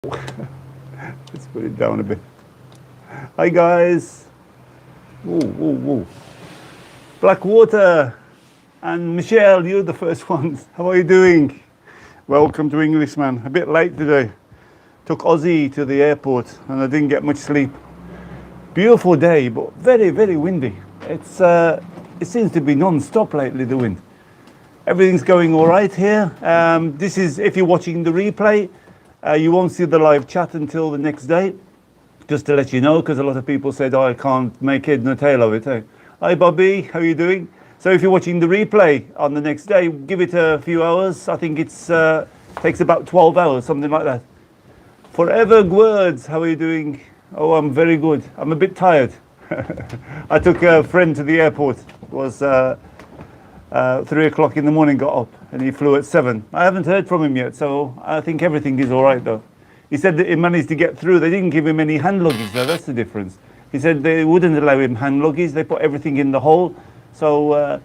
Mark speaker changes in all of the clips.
Speaker 1: Let's put it down a bit. Hi guys. Whoa, whoa, whoa. Blackwater and Michelle, you're the first ones. How are you doing? Welcome to Englishman. A bit late today. Took Ozzy to the airport and I didn't get much sleep. Beautiful day, but very, very windy. It seems to be non-stop lately, the wind. Everything's going all right here. This is, if you're watching the replay, you won't see the live chat until the next day. Just to let you know, because a lot of people said, oh, I can't make head nor tail of it. Hey. Hi, Bobby. How are you doing? So if you're watching the replay on the next day, give it a few hours. I think it's takes about 12 hours, something like that. Forever Words, how are you doing? Oh, I'm very good. I'm a bit tired. I took a friend to the airport. It was 3 o'clock in the morning, got up, and he flew at 7. I haven't heard from him yet, so I think everything is all right, though. He said that he managed to get through. They didn't give him any hand luggage, though. That's the difference. He said they wouldn't allow him hand luggage. They put everything in the hole. So,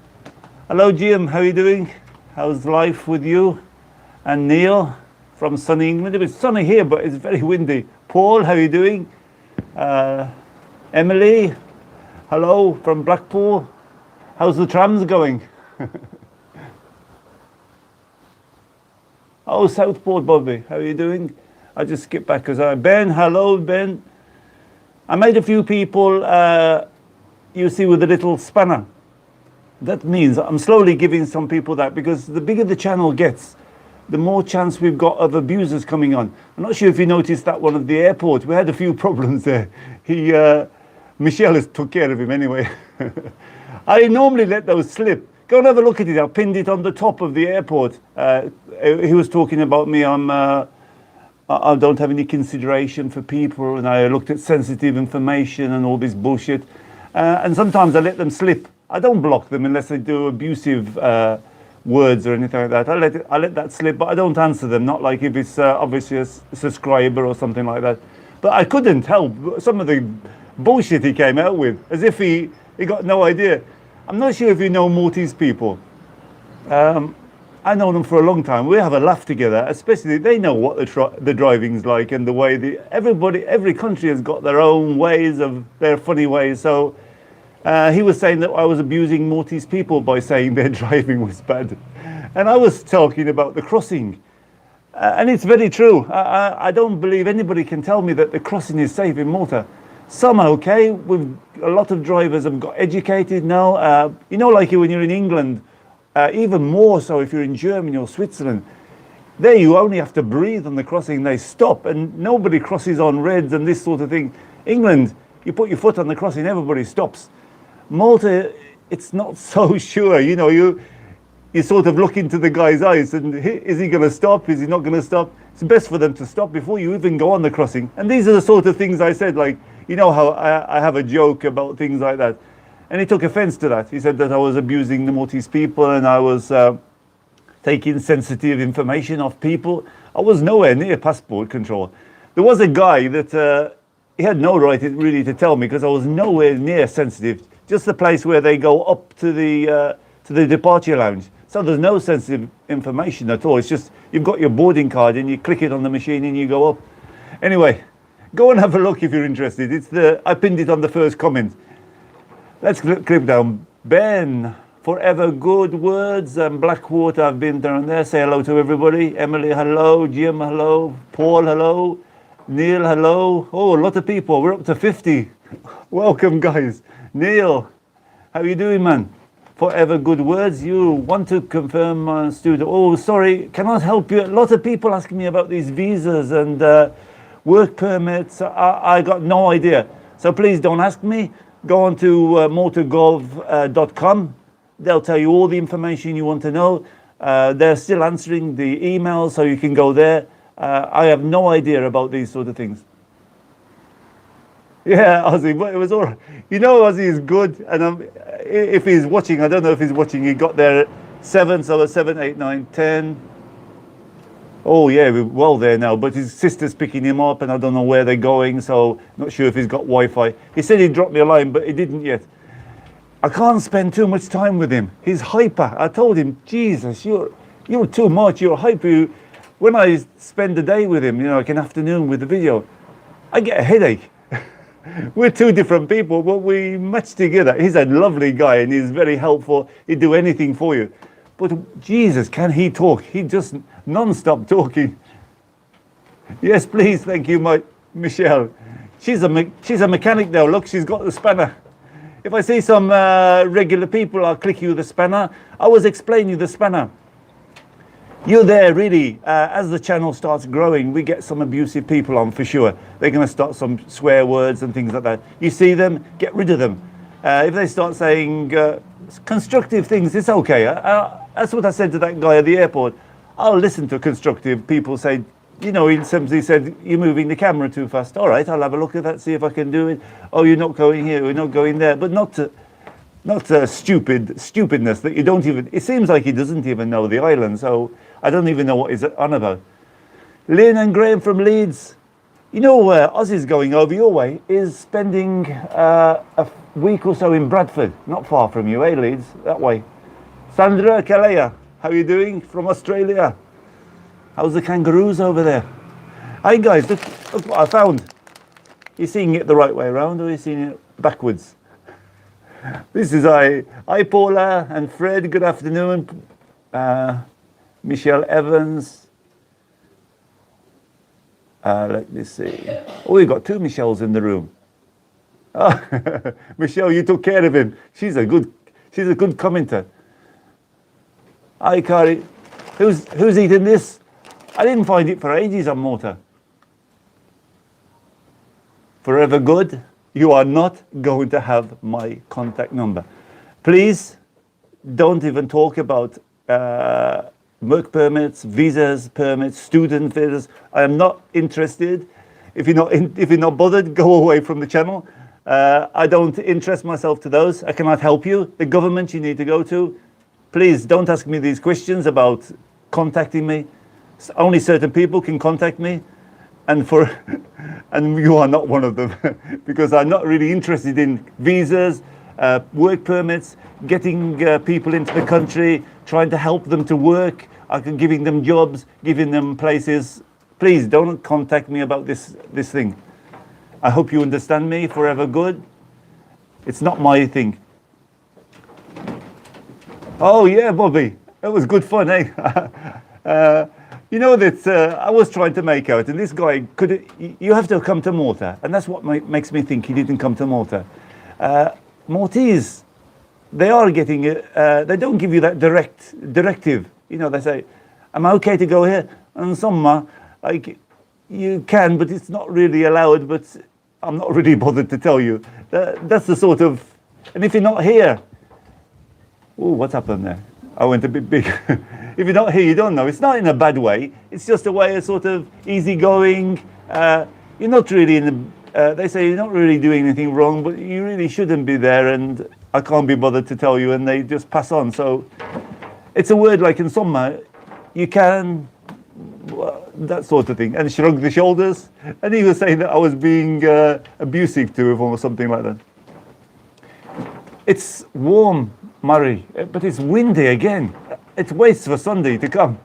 Speaker 1: hello, Jim. How are you doing? How's life with you? And Neil from sunny England. It's sunny here, but it's very windy. Paul, how are you doing? Emily, hello from Blackpool. How's the trams going? Oh, Southport, Bobby, how are you doing? I just skipped back because Ben, hello, Ben. I made a few people, you see, with a little spanner. That means I'm slowly giving some people that, because the bigger the channel gets, the more chance we've got of abusers coming on. I'm not sure if you noticed that one at the airport. We had a few problems there. Michelle has took care of him anyway. I normally let those slip. Go and have a look at it. I pinned it on the top of the airport. He was talking about me. I don't have any consideration for people, and I looked at sensitive information and all this bullshit. And sometimes I let them slip. I don't block them unless they do abusive words or anything like that. I let that slip, but I don't answer them. Not like if it's obviously a subscriber or something like that. But I couldn't help some of the bullshit he came out with, as if he got no idea. I'm not sure if you know Maltese people. I know them for a long time. We have a laugh together, especially they know what the driving's like and the way every country has got their own ways of their funny ways. So he was saying that I was abusing Maltese people by saying their driving was bad. And I was talking about the crossing. And it's very true. I don't believe anybody can tell me that the crossing is safe in Malta. Some are okay. A lot of drivers have got educated now. You know, like when you're in England, even more so if you're in Germany or Switzerland, there you only have to breathe on the crossing. They stop and nobody crosses on reds and this sort of thing. England, you put your foot on the crossing, everybody stops. Malta, it's not so sure. You know, you sort of look into the guy's eyes and is he going to stop? Is he not going to stop? It's best for them to stop before you even go on the crossing. And these are the sort of things I said, like, you know how I have a joke about things like that. And he took offense to that. He said that I was abusing the Maltese people and I was taking sensitive information off people. I was nowhere near passport control. There was a guy that he had no right really to tell me because I was nowhere near sensitive. Just the place where they go up to the departure lounge. So there's no sensitive information at all. It's just you've got your boarding card and you click it on the machine and you go up. Anyway, go and have a look if you're interested. I pinned it on the first comment. Let's click down. Ben, Forever Good Words and Blackwater. I've been down there. Say hello to everybody. Emily, hello. Jim, hello. Paul, hello. Neil, hello. Oh, a lot of people. We're up to 50. Welcome, guys. Neil, how are you doing, man? Forever Good Words. You want to confirm my student? Oh, sorry. Cannot help you. A lot of people asking me about these visas and work permits. I got no idea. So please don't ask me. Go on to maltagov.com. They'll tell you all the information you want to know. They're still answering the emails, so you can go there. I have no idea about these sort of things. Yeah, Ozzy, but it was all right. You know, Ozzy is good. And if he's watching, I don't know if he's watching. He got there at 7, so 7, 8, 9, 10. Oh yeah, we're well there now, but his sister's picking him up and I don't know where they're going, so not sure if he's got Wi-Fi. He said he'd drop me a line, but he didn't yet. I can't spend too much time with him. He's hyper. I told him, Jesus, you're too much, you're hyper. when I spend the day with him, you know, like an afternoon with the video, I get a headache. We're two different people, but we match together. He's a lovely guy and he's very helpful. He'd do anything for you. But Jesus, can he talk? He just non-stop talking. Yes, please, thank you, Michelle. She's a mechanic now. Look, she's got the spanner. If I see some regular people, I'll click you the spanner. I was explaining the spanner. You're there, really. As the channel starts growing, we get some abusive people on for sure. They're going to start some swear words and things like that. You see them, get rid of them. If they start saying constructive things, it's okay. That's what I said to that guy at the airport. I'll listen to constructive people say, you know, he simply said, you're moving the camera too fast. All right, I'll have a look at that, see if I can do it. Oh, you're not going here, you're not going there. But not stupidness that you don't even, it seems like he doesn't even know the island. So I don't even know what he's on about. Lynn and Graham from Leeds. You know where Ozzy's going over your way is spending a week or so in Bradford. Not far from you, eh, Leeds? That way. Sandra Kalea, how are you doing from Australia? How's the kangaroos over there? Hi guys, look what I found. You seeing it the right way around or are you seeing it backwards? This is hi Paula and Fred, good afternoon. Michelle Evans. Let me see. Oh, we've got two Michelles in the room. Oh, Michelle, you took care of him. She's a good commenter. Hi, Kari. Who's eating this? I didn't find it for ages on Malta. Forever good. You are not going to have my contact number. Please don't even talk about work permits, visas, permits, student visas. I am not interested. If you're not bothered, go away from the channel. I don't interest myself to those. I cannot help you. The government you need to go to. Please don't ask me these questions about contacting me. Only certain people can contact me, and you are not one of them, because I'm not really interested in visas, work permits, getting people into the country, trying to help them to work, giving them jobs, giving them places. Please don't contact me about this thing. I hope you understand me. Forever good. It's not my thing. Oh yeah, Bobby, that was good fun, eh? You know that I was trying to make out, and this guy you have to come to Malta, and that's what makes me think he didn't come to Malta. Maltese, they are getting it. They don't give you that directive. You know, they say, "Am I okay to go here?" And some like you can, but it's not really allowed. But I'm not really bothered to tell you. That's the sort of, and if you're not here, oh, what's happened there? I went a bit big. If you're not here, you don't know. It's not in a bad way. It's just a way of sort of easygoing. You're not really they say you're not really doing anything wrong, but you really shouldn't be there, and I can't be bothered to tell you, and they just pass on. So it's a word like in Somma, you can, that sort of thing, and shrug the shoulders. And he was saying that I was being abusive to him or something like that. It's warm, Murray, but it's windy again. It waits for Sunday to come.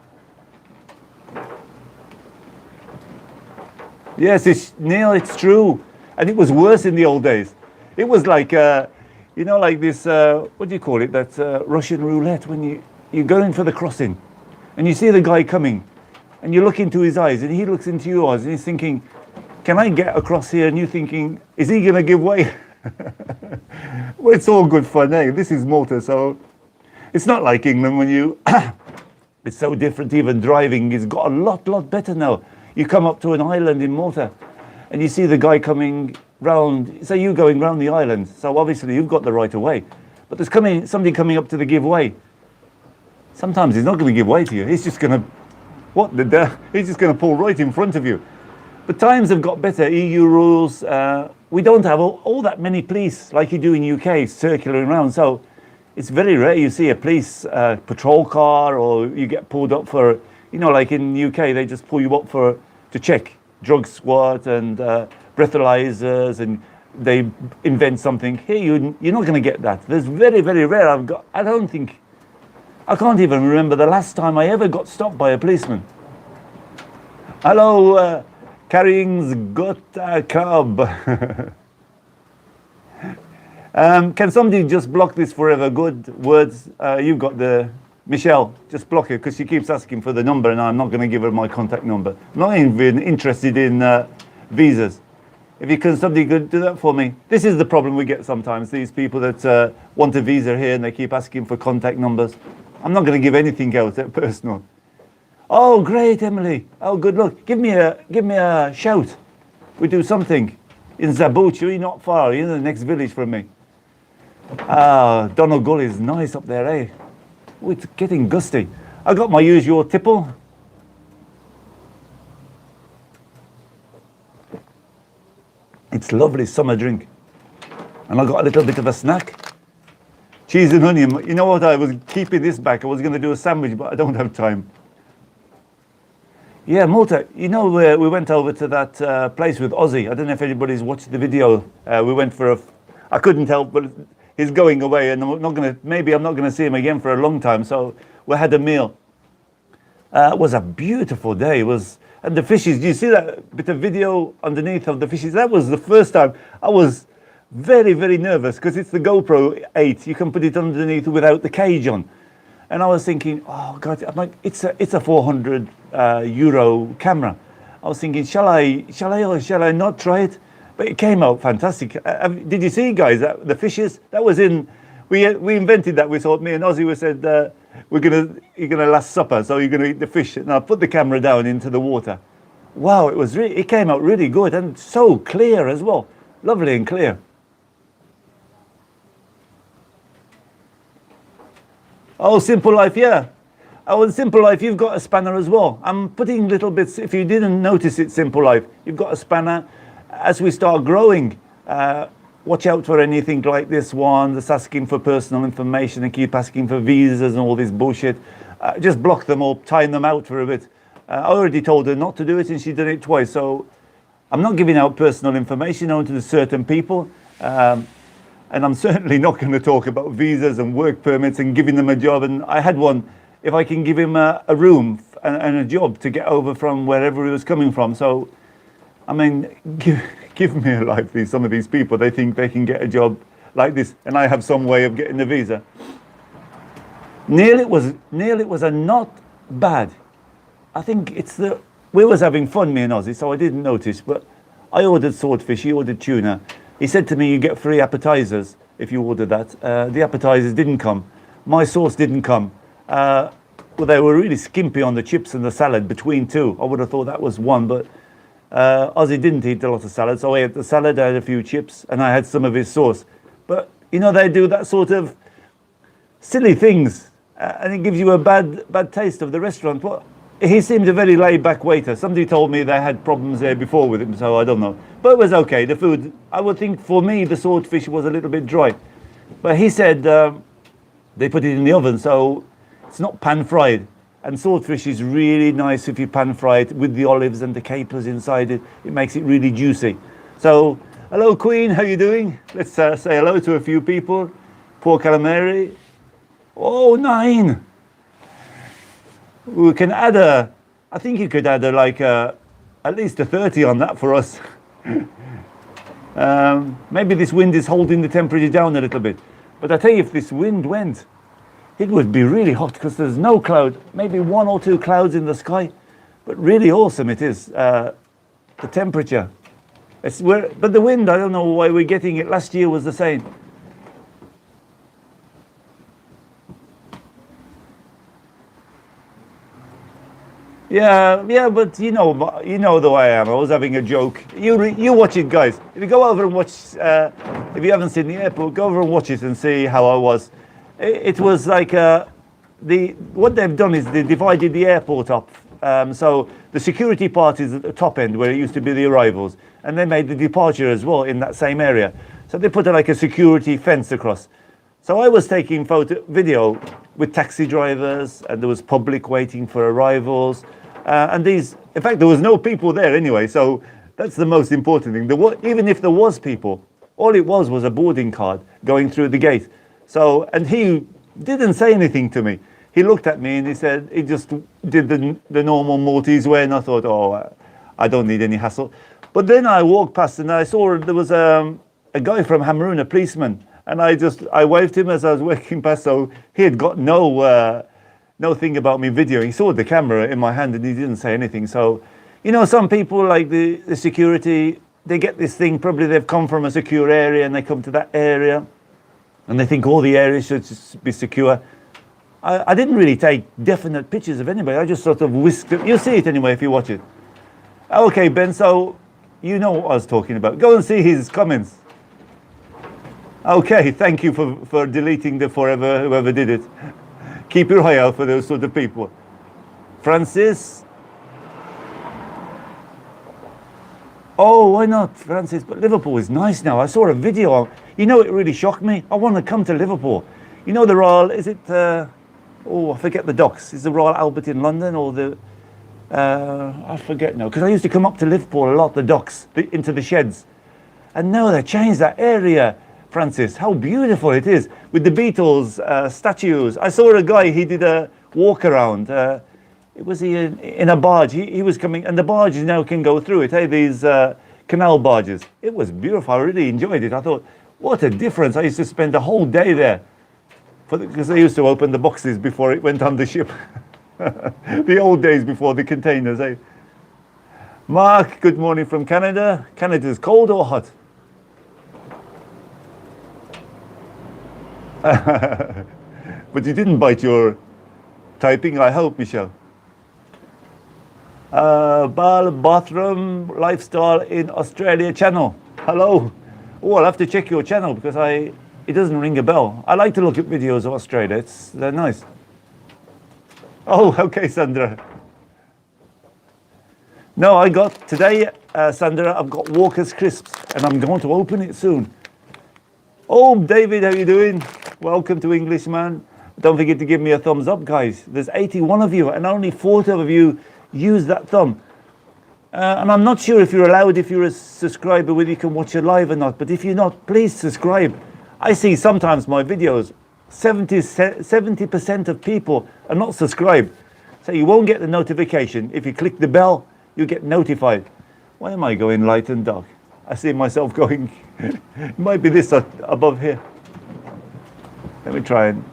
Speaker 1: Yes, Neil, it's true. And it was worse in the old days. It was like, you know, like this, what do you call it? That Russian roulette, when you're going for the crossing and you see the guy coming and you look into his eyes and he looks into yours and he's thinking, can I get across here? And you're thinking, is he going to give way? Well, it's all good fun, eh? This is Malta, so it's not like England when you, it's so different. Even driving has got a lot better now. You come up to an island in Malta and you see the guy coming round, say you're going round the island, so obviously you've got the right of way. But there's somebody coming up to the give way. Sometimes he's not going to give way to you. He's just going to, he's just going to pull right in front of you. But times have got better, EU rules. We don't have all that many police like you do in UK circling around. So it's very rare you see a police patrol car, or you get pulled up for, you know, like in UK, they just pull you up to check drug squad and breathalyzers, and they invent something. Here, you're not going to get that. There's very rare. I can't even remember the last time I ever got stopped by a policeman. Hello, carrying got a club. Can somebody just block this forever? Good words. You've got the Michelle. Just block it because she keeps asking for the number, and I'm not going to give her my contact number. I'm not even interested in visas. If you can, somebody could do that for me. This is the problem we get sometimes. These people that want a visa here and they keep asking for contact numbers. I'm not going to give anything else personal. Oh, great, Emily. Oh, good luck. Give me a shout. We do something in Zabuch. You're not far. You're in the next village from me. Donegal is nice up there, eh? Oh, it's getting gusty. I got my usual tipple. It's lovely summer drink. And I got a little bit of a snack. Cheese and onion. You know what? I was keeping this back. I was going to do a sandwich, but I don't have time. Yeah, Malta. You know, we went over to that place with Ozzy. I don't know if anybody's watched the video. We went for I couldn't help, but he's going away, and maybe I'm not going to see him again for a long time. So we had a meal. It was a beautiful day. And the fishes. Do you see that bit of video underneath of the fishes? That was the first time I was very, very nervous because it's the GoPro 8. You can put it underneath without the cage on. And I was thinking, oh God, I'm like, it's a 400 euro camera. I was thinking, shall I or shall I not try it? But it came out fantastic. Did you see, guys, the fishes? That was we invented that. We thought, me and Ozzy, we said, you're gonna last supper, so you're gonna eat the fish. And I put the camera down into the water. Wow, it came out really good and so clear as well. Lovely and clear. Oh, Simple Life, yeah. Oh, in Simple Life, you've got a spanner as well. I'm putting little bits, if you didn't notice it, Simple Life, you've got a spanner. As we start growing, watch out for anything like this one that's asking for personal information and keep asking for visas and all this bullshit. Just block them or time them out for a bit. I already told her not to do it and she did it twice. So I'm not giving out personal information only to certain people. And I'm certainly not going to talk about visas and work permits and giving them a job. And I had one, if I can give him a room and a job to get over from wherever he was coming from. So, I mean, give me a life. Some of these people, they think they can get a job like this. And I have some way of getting the visa. Neil, it was a not bad. I think we was having fun, me and Ozzy, so I didn't notice. But I ordered swordfish, he ordered tuna. He said to me, you get 3 appetizers if you order that. The appetizers didn't come. My sauce didn't come. Well, they were really skimpy on the chips and the salad between 2. I would have thought that was 1, but Ozzy didn't eat a lot of salad. So I ate the salad, I had a few chips, and I had some of his sauce. But, you know, they do that sort of silly things, and it gives you a bad taste of the restaurant. Well, he seemed a very laid-back waiter. Somebody told me they had problems there before with him, so I don't know. But it was okay. The food, I would think for me, the swordfish was a little bit dry. But he said they put it in the oven, so it's not pan-fried. And swordfish is really nice if you pan-fry it with the olives and the capers inside it. It makes it really juicy. So, hello, Queen. How you doing? Let's say hello to a few people. Poor calamari. Oh, 9. We can add I think you could add at least a 30 on that for us. Maybe this wind is holding the temperature down a little bit. But I tell you, if this wind went, it would be really hot because there's no cloud, maybe 1 or 2 clouds in the sky. But really awesome it is, the temperature. But the wind, I don't know why we're getting it. Last year was the same. Yeah, but you know the way I am. I was having a joke. You watch it, guys. If you go over and watch, if you haven't seen the airport, go over and watch it and see how I was. It was like what they've done is they divided the airport up. So the security part is at the top end where it used to be the arrivals, and they made the departure as well in that same area. So they put like a security fence across. So I was taking video with taxi drivers, and there was public waiting for arrivals. In fact, there was no people there anyway, so that's the most important thing. Even if there was people, all it was a boarding card going through the gate. So, and he didn't say anything to me. he looked at me and he said, he just did the normal Maltese way, and I thought, oh, I don't need any hassle. But then I walked past and I saw there was a guy from Hamrun, a policeman, and I waved him as I was walking past, so he had got no thing about me video. He saw the camera in my hand and he didn't say anything. So, you know, some people like the security, they get this thing, probably they've come from a secure area and they come to that area and they think all the areas should be secure. I didn't really take definite pictures of anybody. I just sort of whisked it. You'll see it anyway if you watch it. Okay, Ben, so you know what I was talking about. Go and see his comments. Okay, thank you for deleting the forever, whoever did it. Keep your eye out for those sort of people. Francis? Oh, why not, Francis? But Liverpool is nice now. I saw a video. You know, it really shocked me. I want to come to Liverpool. You know the Royal, is it, I forget the docks. Is the Royal Albert in London or the, I forget now. Because I used to come up to Liverpool a lot, the docks, into the sheds. And now they changed that area. Francis, how beautiful it is with the Beatles statues. I saw a guy, he did a walk around. It was in a barge. He was coming, and the barges now can go through it. Hey, these canal barges. It was beautiful. I really enjoyed it. I thought, what a difference. I used to spend the whole day there because they used to open the boxes before it went on the ship. The old days before the containers. Eh? Mark, good morning from Canada. Canada's cold or hot? But you didn't bite your typing, I hope, Michelle. Bathroom Lifestyle in Australia channel. Hello. Oh, I'll have to check your channel because it doesn't ring a bell. I like to look at videos of Australia. They're nice. Oh, okay, Sandra. No, I got today, Sandra, I've got Walker's Crisps and I'm going to open it soon. Oh, David, how you doing? Welcome to Englishman. Don't forget to give me a thumbs up, guys. There's 81 of you and only 40 of you use that thumb. And I'm not sure if you're allowed, if you're a subscriber, whether you can watch it live or not. But if you're not, please subscribe. I see sometimes my videos, 70% of people are not subscribed. So you won't get the notification. If you click the bell, you get notified. Why am I going light and dark? I see myself going, it might be this above here. Let me try and,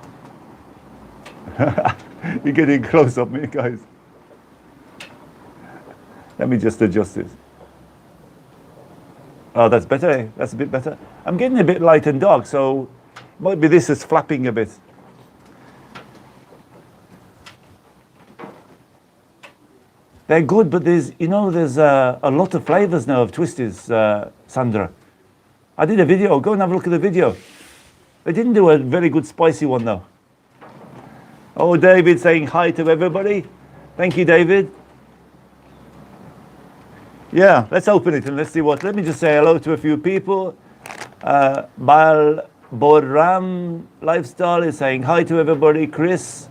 Speaker 1: you're getting close up me, guys. Let me just adjust this. Oh, that's better, eh? That's a bit better. I'm getting a bit light and dark, so might be this is flapping a bit. They're good, but there's a lot of flavors now of twisties, Sandra. I did a video. Go and have a look at the video. They didn't do a very good spicy one though. Oh, David saying hi to everybody. Thank you, David. Yeah, let's open it and let's see what. Let me just say hello to a few people. Bal Boram Lifestyle is saying hi to everybody. Chris.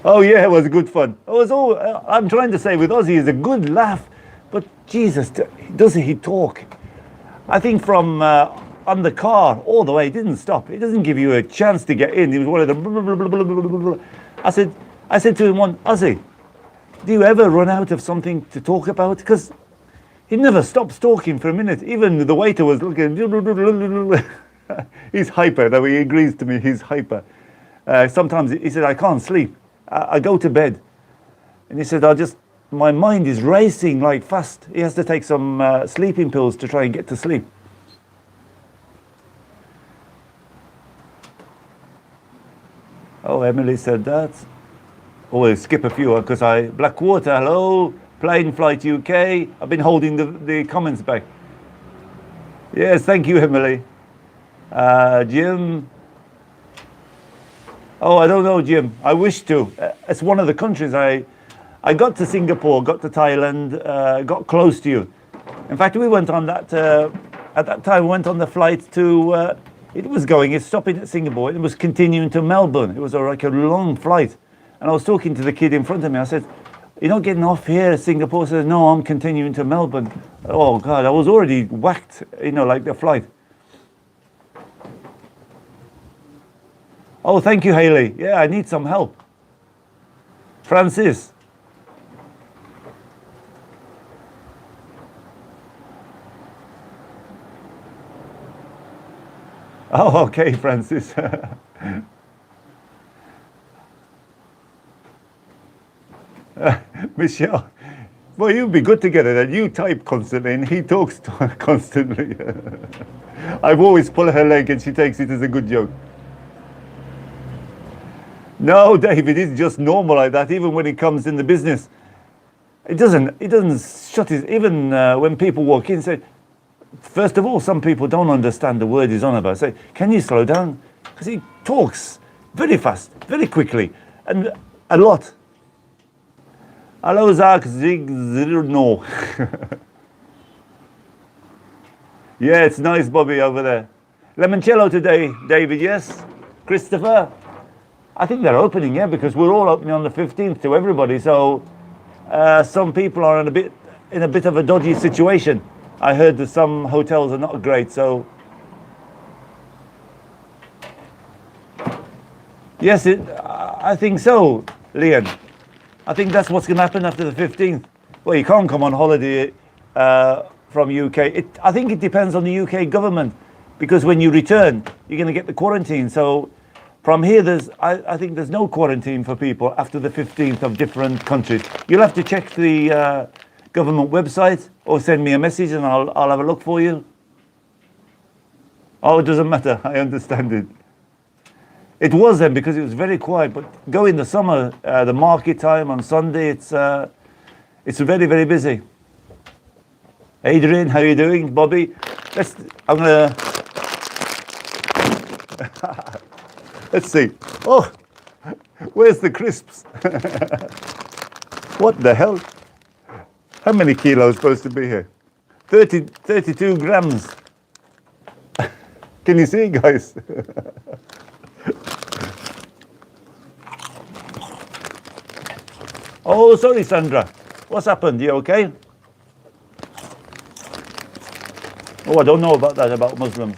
Speaker 1: Oh yeah, it was good fun. I'm trying to say with Ozzy is a good laugh, but Jesus, doesn't he talk? I think from on the car all the way, it didn't stop. It doesn't give you a chance to get in. He was one of the blah, blah, blah, blah, blah, blah. I said to him Ozzy, do you ever run out of something to talk about? Because he never stops talking for a minute. Even the waiter was looking. He's hyper, though he agrees to me, he's hyper. Sometimes he said, I can't sleep. I go to bed. And he said, my mind is racing like fast. He has to take some sleeping pills to try and get to sleep. Oh, Emily said that. Oh, we'll skip a few because Blackwater, hello. Plane Flight UK. I've been holding the comments back. Yes, thank you, Emily. Jim. Oh, I don't know, Jim. I wish to. It's one of the countries I got to Singapore, got to Thailand, got close to you. In fact, we went on that, at that time, we went on the flight to, it's stopping at Singapore. It was continuing to Melbourne. It was like a long flight. And I was talking to the kid in front of me. I said, you're not getting off here at Singapore? He says, no, I'm continuing to Melbourne. Oh, God, I was already whacked, like the flight. Oh, thank you, Haley. Yeah, I need some help. Francis. Oh, okay, Francis. Michelle. Well, you'd be good together then. You type constantly and he talks constantly. I've always pulled her leg and she takes it as a good joke. No, David, it's just normal like that. Even when he comes in the business, it doesn't shut his. Even when people walk in, say, first of all, some people don't understand the word he's on about. Say, can you slow down? Because he talks very fast, very quickly, and a lot. Hello, Zach Zigzirno. Yeah, it's nice, Bobby, over there. Limoncello today, David, yes? Christopher? I think they're opening, yeah, because we're all opening on the 15th to everybody. So some people are in a bit of a dodgy situation. I heard that some hotels are not great, so. Yes, I think so, Leon. I think that's what's going to happen after the 15th. Well, you can't come on holiday from UK. I think it depends on the UK government, because when you return, you're going to get the quarantine. So from here, I think there's no quarantine for people after the 15th of different countries. You'll have to check the government website or send me a message and I'll have a look for you. Oh, it doesn't matter. I understand it. It was then because it was very quiet, but go in the summer, the market time on Sunday, it's very, very busy. Adrian, how are you doing? Bobby? I'm gonna, let's see. Oh, where's the crisps? What the hell? How many kilos supposed to be here? 32 grams. Can you see, guys? Oh, sorry, Sandra. What's happened? You okay? Oh, I don't know about that, about Muslims.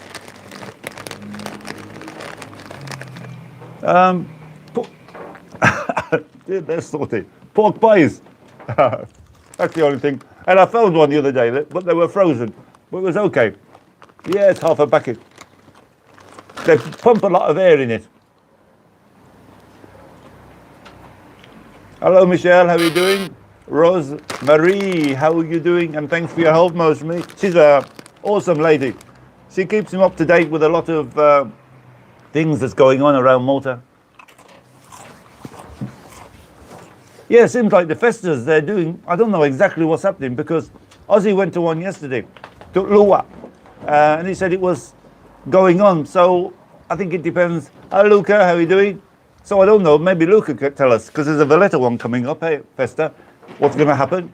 Speaker 1: They're salty. Pork pies. That's the only thing. And I found one the other day, but they were frozen. But it was okay. Yeah, it's half a packet. They pump a lot of air in it. Hello, Michelle. How are you doing? Rose Marie, how are you doing? And thanks for your help, mostly. She's an awesome lady. She keeps him up to date with a lot of things that's going on around Malta. Yeah, it seems like the festivals they're doing, I don't know exactly what's happening, because Ozzy went to one yesterday, to Lua, and he said it was going on. So I think it depends. Hi, Luca, how are you doing? So I don't know, maybe Luca could tell us, because there's a Valletta one coming up, hey, Festa. What's going to happen?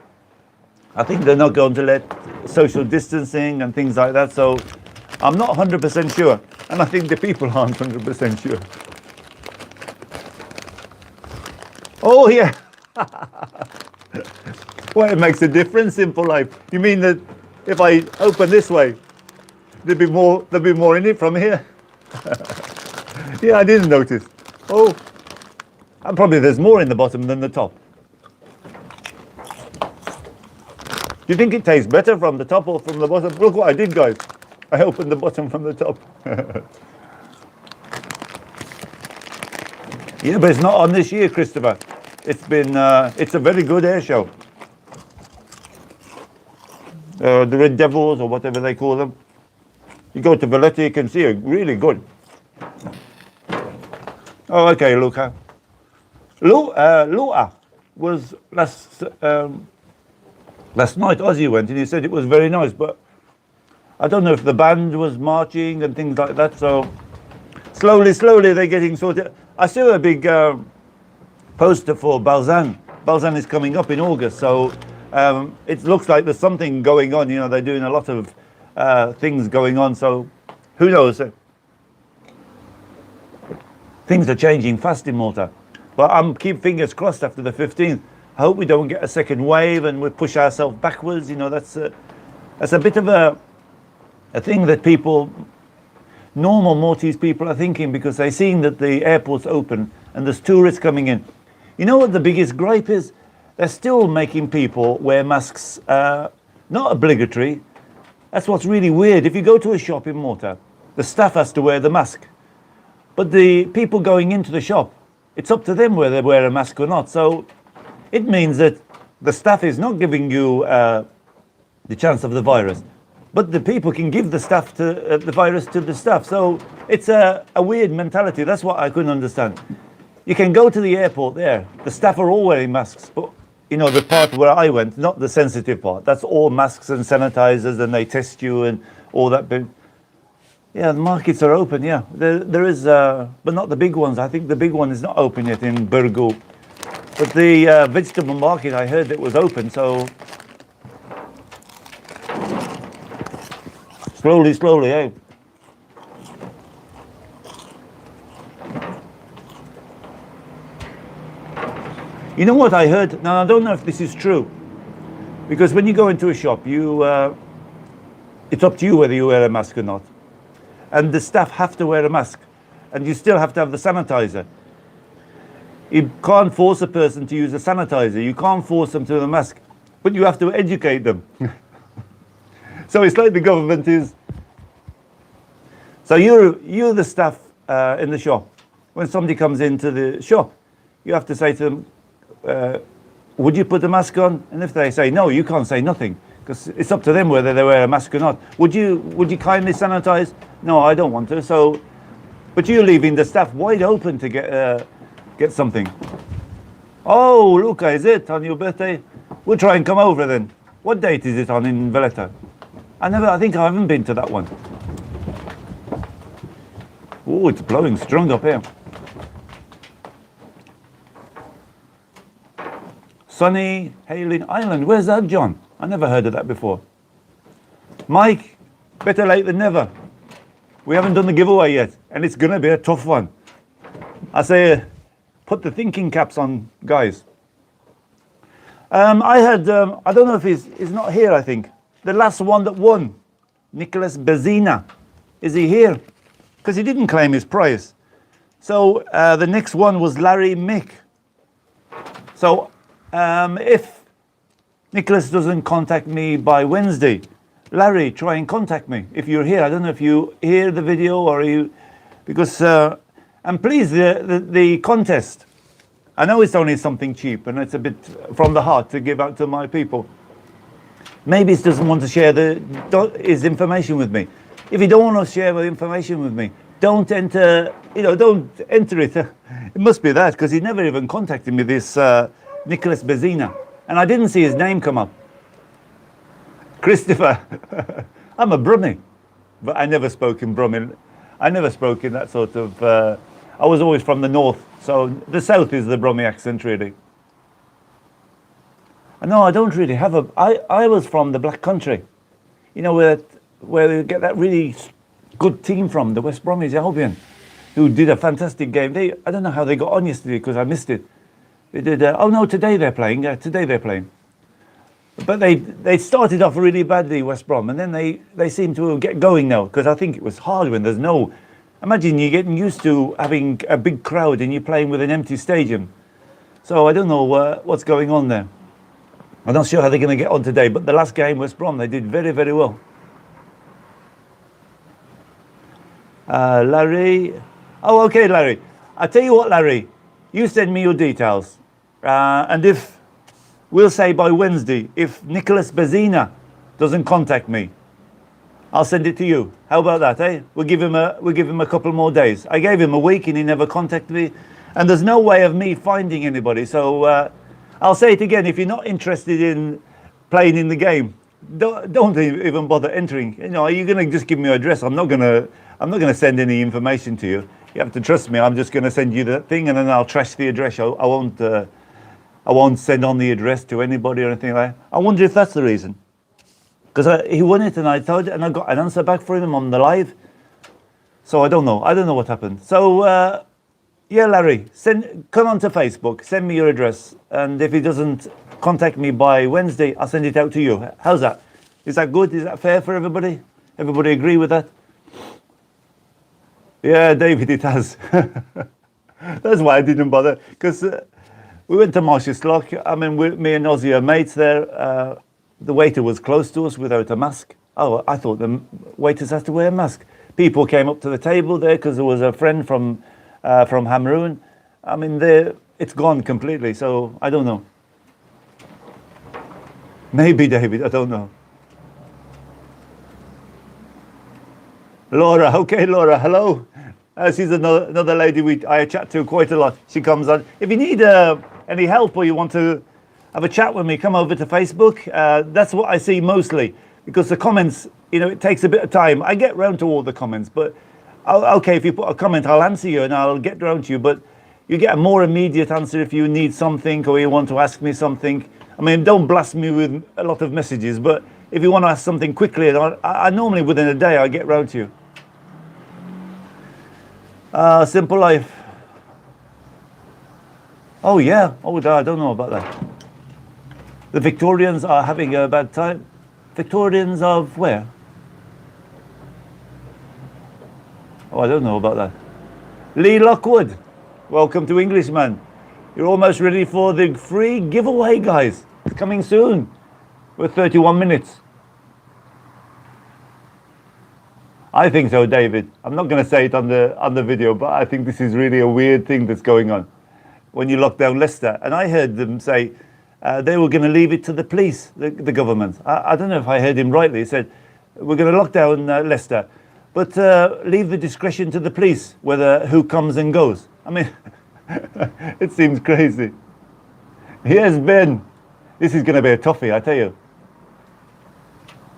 Speaker 1: I think they're not going to let social distancing and things like that, so I'm not 100% sure. And I think the people aren't 100% sure. Oh, yeah. Well, it makes a difference in life. You mean that if I open this way, there'd be more in it from here? Yeah, I didn't notice. Oh, and probably there's more in the bottom than the top. Do you think it tastes better from the top or from the bottom? Look what I did, guys. I opened the bottom from the top. Yeah, but it's not on this year, Christopher. It's been, it's a very good air show. The Red Devils, or whatever they call them. You go to Valletta, you can see it, really good. Oh, okay, Luca. Lua was last night, Ozzy went, and he said it was very nice, but I don't know if the band was marching and things like that, so slowly they're getting sorted. I saw a big poster for Balzan. Balzan is coming up in August, so it looks like there's something going on. You know, they're doing a lot of things going on, so who knows? Things are changing fast in Malta. But I'm keep fingers crossed after the 15th. I hope we don't get a second wave and we push ourselves backwards. You know, that's a bit of a thing that people normal Maltese people are thinking because they're seeing that the airport's open and there's tourists coming in. You know what the biggest gripe is? They're still making people wear masks, not obligatory. That's what's really weird. If you go to a shop in Malta, the staff has to wear the mask. But the people going into the shop, it's up to them whether they wear a mask or not. So it means that the staff is not giving you the chance of the virus, but the people can give the staff to the virus to the staff. So it's a weird mentality. That's what I couldn't understand. You can go to the airport there. The staff are all wearing masks, but you know, the part where I went, not the sensitive part, that's all masks and sanitizers, and they test you and all that bit. Yeah, the markets are open, yeah. There is, but not the big ones. I think the big one is not open yet in Burgos. But the vegetable market, I heard it was open, so slowly, eh? You know what I heard? Now, I don't know if this is true, because when you go into a shop, it's up to you whether you wear a mask or not. And the staff have to wear a mask, and you still have to have the sanitizer. You can't force a person to use a sanitizer. You can't force them to have a mask, but you have to educate them. So it's like the government is. So you're the staff in the shop. When somebody comes into the shop, you have to say to them, would you put a mask on? And if they say no, you can't say nothing, because it's up to them whether they wear a mask or not. Would you kindly sanitize? No, I don't want to. So, but you're leaving the staff wide open to get something. Oh, Luca, is it on your birthday? We'll try and come over then. What date is it on in Valletta? I think I haven't been to that one. Oh, it's blowing strong up here. Sunny Hailing Island. Where's that, John? I never heard of that before. Mike, better late than never. We haven't done the giveaway yet, and it's going to be a tough one. I say, put the thinking caps on, guys. I had, I don't know if he's not here, I think. The last one that won, Nicholas Bezina. Is he here? Because he didn't claim his prize. So the next one was Larry Mick. So if Nicholas doesn't contact me by Wednesday, Larry, try and contact me if you're here. I don't know if you hear the video or you, because and please the contest. I know it's only something cheap and it's a bit from the heart to give out to my people. Maybe he doesn't want to share his information with me. If you don't want to share the information with me, don't enter. Don't enter it. It must be that, because he never even contacted me. This Nicholas Bezina, and I didn't see his name come up. Christopher, I'm a Brummie, but I never spoke in Brummie. I never spoke in that sort of. I was always from the north, so the south is the Brummie accent, really. No, I don't really have a. I was from the Black Country, where we get that really good team from, the West Bromwich Albion, who did a fantastic game. I don't know how they got on yesterday because I missed it. They did. Oh no, today they're playing. Today they're playing. But they started off really badly, West Brom, and then they seem to get going now, because I think it was hard when there's no. Imagine you're getting used to having a big crowd and you're playing with an empty stadium. So I don't know what's going on there. I'm not sure how they're going to get on today, but the last game, West Brom, they did very, very well. Larry. Oh, okay, Larry. I'll tell you what, Larry. You send me your details. And if, we'll say by Wednesday, if Nicholas Bezina doesn't contact me, I'll send it to you. How about that, eh? We'll give him a couple more days. I gave him a week and he never contacted me. And there's no way of me finding anybody. So I'll say it again. If you're not interested in playing in the game, don't even bother entering. You're going to just give me your address. I'm not going to send any information to you. You have to trust me. I'm just going to send you that thing, and then I'll trash the address. I won't send on the address to anybody or anything like that. I wonder if that's the reason. Because he won it, and I told, and I got an answer back for him on the live. So I don't know. I don't know what happened. So yeah, Larry, come onto Facebook. Send me your address, and if he doesn't contact me by Wednesday, I'll send it out to you. How's that? Is that good? Is that fair for everybody? Everybody agree with that? Yeah, David, it has. That's why I didn't bother, because we went to Marsh's Lock. I mean, me and Ozzy are mates there. The waiter was close to us without a mask. Oh, I thought the waiters had to wear a mask. People came up to the table there because there was a friend from Hamroon. I mean, it's gone completely, so I don't know. Maybe, David, I don't know. Laura, okay, Laura, hello. She's another lady I chat to quite a lot. She comes on. If you need any help or you want to have a chat with me, come over to Facebook. That's what I see mostly, because the comments, it takes a bit of time. I get round to all the comments, but okay, if you put a comment, I'll answer you and I'll get round to you, but you get a more immediate answer if you need something or you want to ask me something. I mean, don't blast me with a lot of messages, but if you want to ask something quickly, I normally within a day I get round to you. Simple life. Oh yeah. Oh, I don't know about that. The Victorians are having a bad time. Victorians of where? Oh, I don't know about that. Lee Lockwood, welcome to Englishman. You're almost ready for the free giveaway, guys. It's coming soon. We're 31 minutes. I think so, David. I'm not going to say it on the video, but I think this is really a weird thing that's going on. When you lock down Leicester, and I heard them say they were going to leave it to the police, the government. I don't know if I heard him rightly. He said, we're going to lock down Leicester, but leave the discretion to the police, who comes and goes. I mean, it seems crazy. Yes, Ben. This is going to be a toughie, I tell you.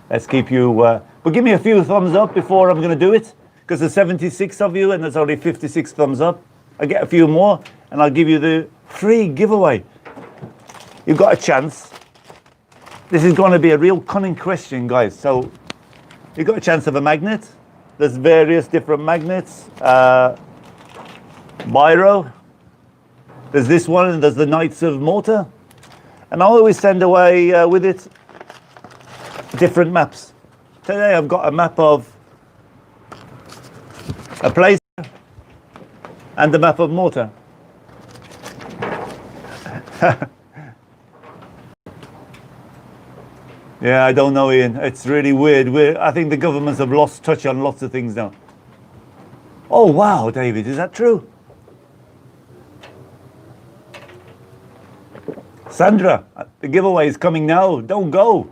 Speaker 1: Let's keep you... but give me a few thumbs up before I'm going to do it, because there's 76 of you and there's only 56 thumbs up. I get a few more and I'll give you the free giveaway. You've got a chance. This is going to be a real cunning question, guys. So you've got a chance of a magnet. There's various different magnets. Biro. There's this one, and there's the Knights of Malta. And I always send away with it different maps. Today I've got a map of a place and the map of Malta. Yeah, I don't know, Ian. It's really weird. I think the governments have lost touch on lots of things now. Oh, wow, David, is that true? Sandra, the giveaway is coming now. Don't go.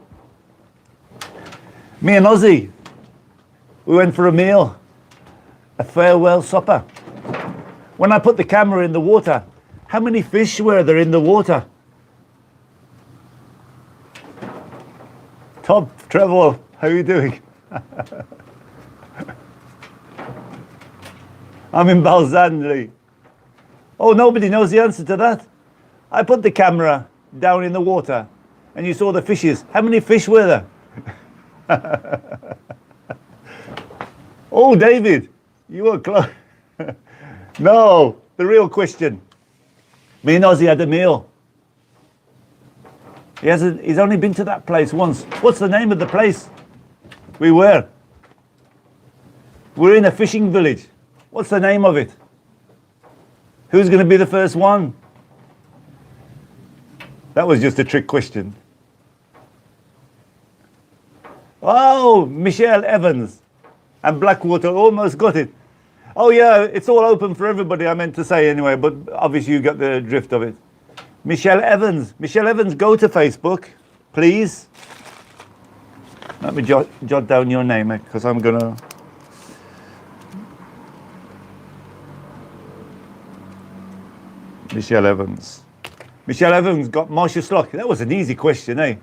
Speaker 1: Me and Ozzy, we went for a meal, a farewell supper. When I put the camera in the water, how many fish were there in the water? Top Trevor, how are you doing? I'm in Balzanley. Oh, nobody knows the answer to that. I put the camera down in the water and you saw the fishes. How many fish were there? Oh, David, you were close. No, the real question. Me and Ozzy had a meal. He's only been to that place once. What's the name of the place? We're in a fishing village. What's the name of it? Who's going to be the first one? That was just a trick question. Oh, Michelle Evans and Blackwater almost got it. Oh yeah, it's all open for everybody, I meant to say anyway, but obviously you got the drift of it. Michelle Evans. Michelle Evans, go to Facebook, please. Let me jot down your name, because I'm going to... Michelle Evans. Michelle Evans got Marshall Slock. That was an easy question, eh?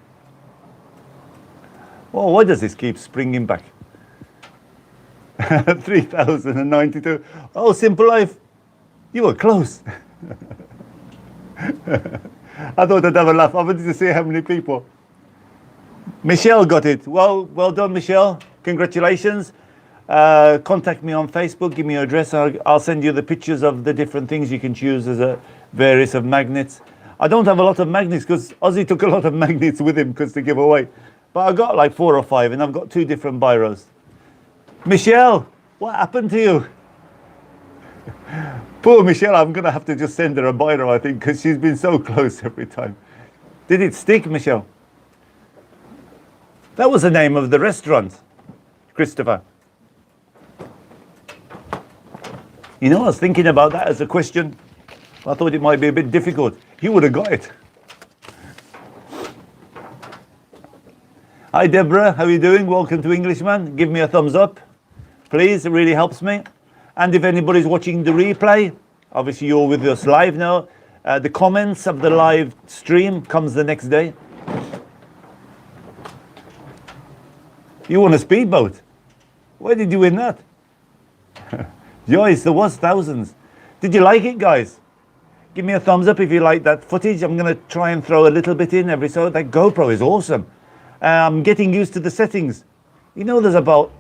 Speaker 1: Oh, why does this keep springing back? 3,092. Oh, Simple Life. You were close. I thought I'd have a laugh. I wanted to see how many people. Michelle got it. Well done, Michelle. Congratulations. Contact me on Facebook. Give me your address. I'll send you the pictures of the different things you can choose as a various of magnets. I don't have a lot of magnets because Ozzy took a lot of magnets with him because to give away. But I got like 4 or 5 and I've got 2 different biros. Michelle, what happened to you? Poor Michelle, I'm going to have to just send her a biro, I think, because she's been so close every time. Did it stick, Michelle? That was the name of the restaurant, Christopher. You know, I was thinking about that as a question. I thought it might be a bit difficult. You would have got it. Hi, Deborah. How are you doing? Welcome to Englishman. Give me a thumbs up, please. It really helps me. And if anybody's watching the replay, obviously you're with us live now. The comments of the live stream comes the next day. You won a speedboat. Where did you win that? Joyce, there was thousands. Did you like it, guys? Give me a thumbs up if you like that footage. I'm going to try and throw a little bit in every so. That GoPro is awesome. I'm getting used to the settings. You know, there's about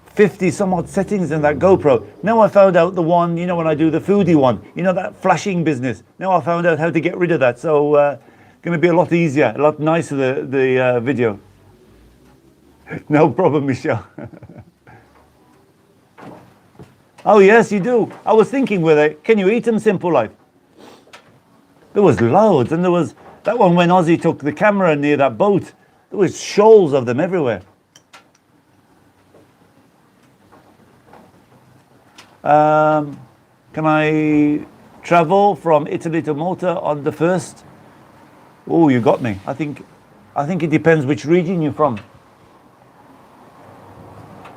Speaker 1: 50 some odd settings in that GoPro. Now I found out the one, you know, when I do the foodie one, you know, that flashing business. Now I found out how to get rid of that. So going to be a lot easier, a lot nicer, the video. No problem, Michelle. Oh yes, you do. I was thinking with it, can you eat them, Simple Life? There was loads, and there was that one when Ozzy took the camera near that boat. There was shoals of them everywhere. Can I travel from Italy to Malta on the 1st? Oh, you got me. I think it depends which region you're from.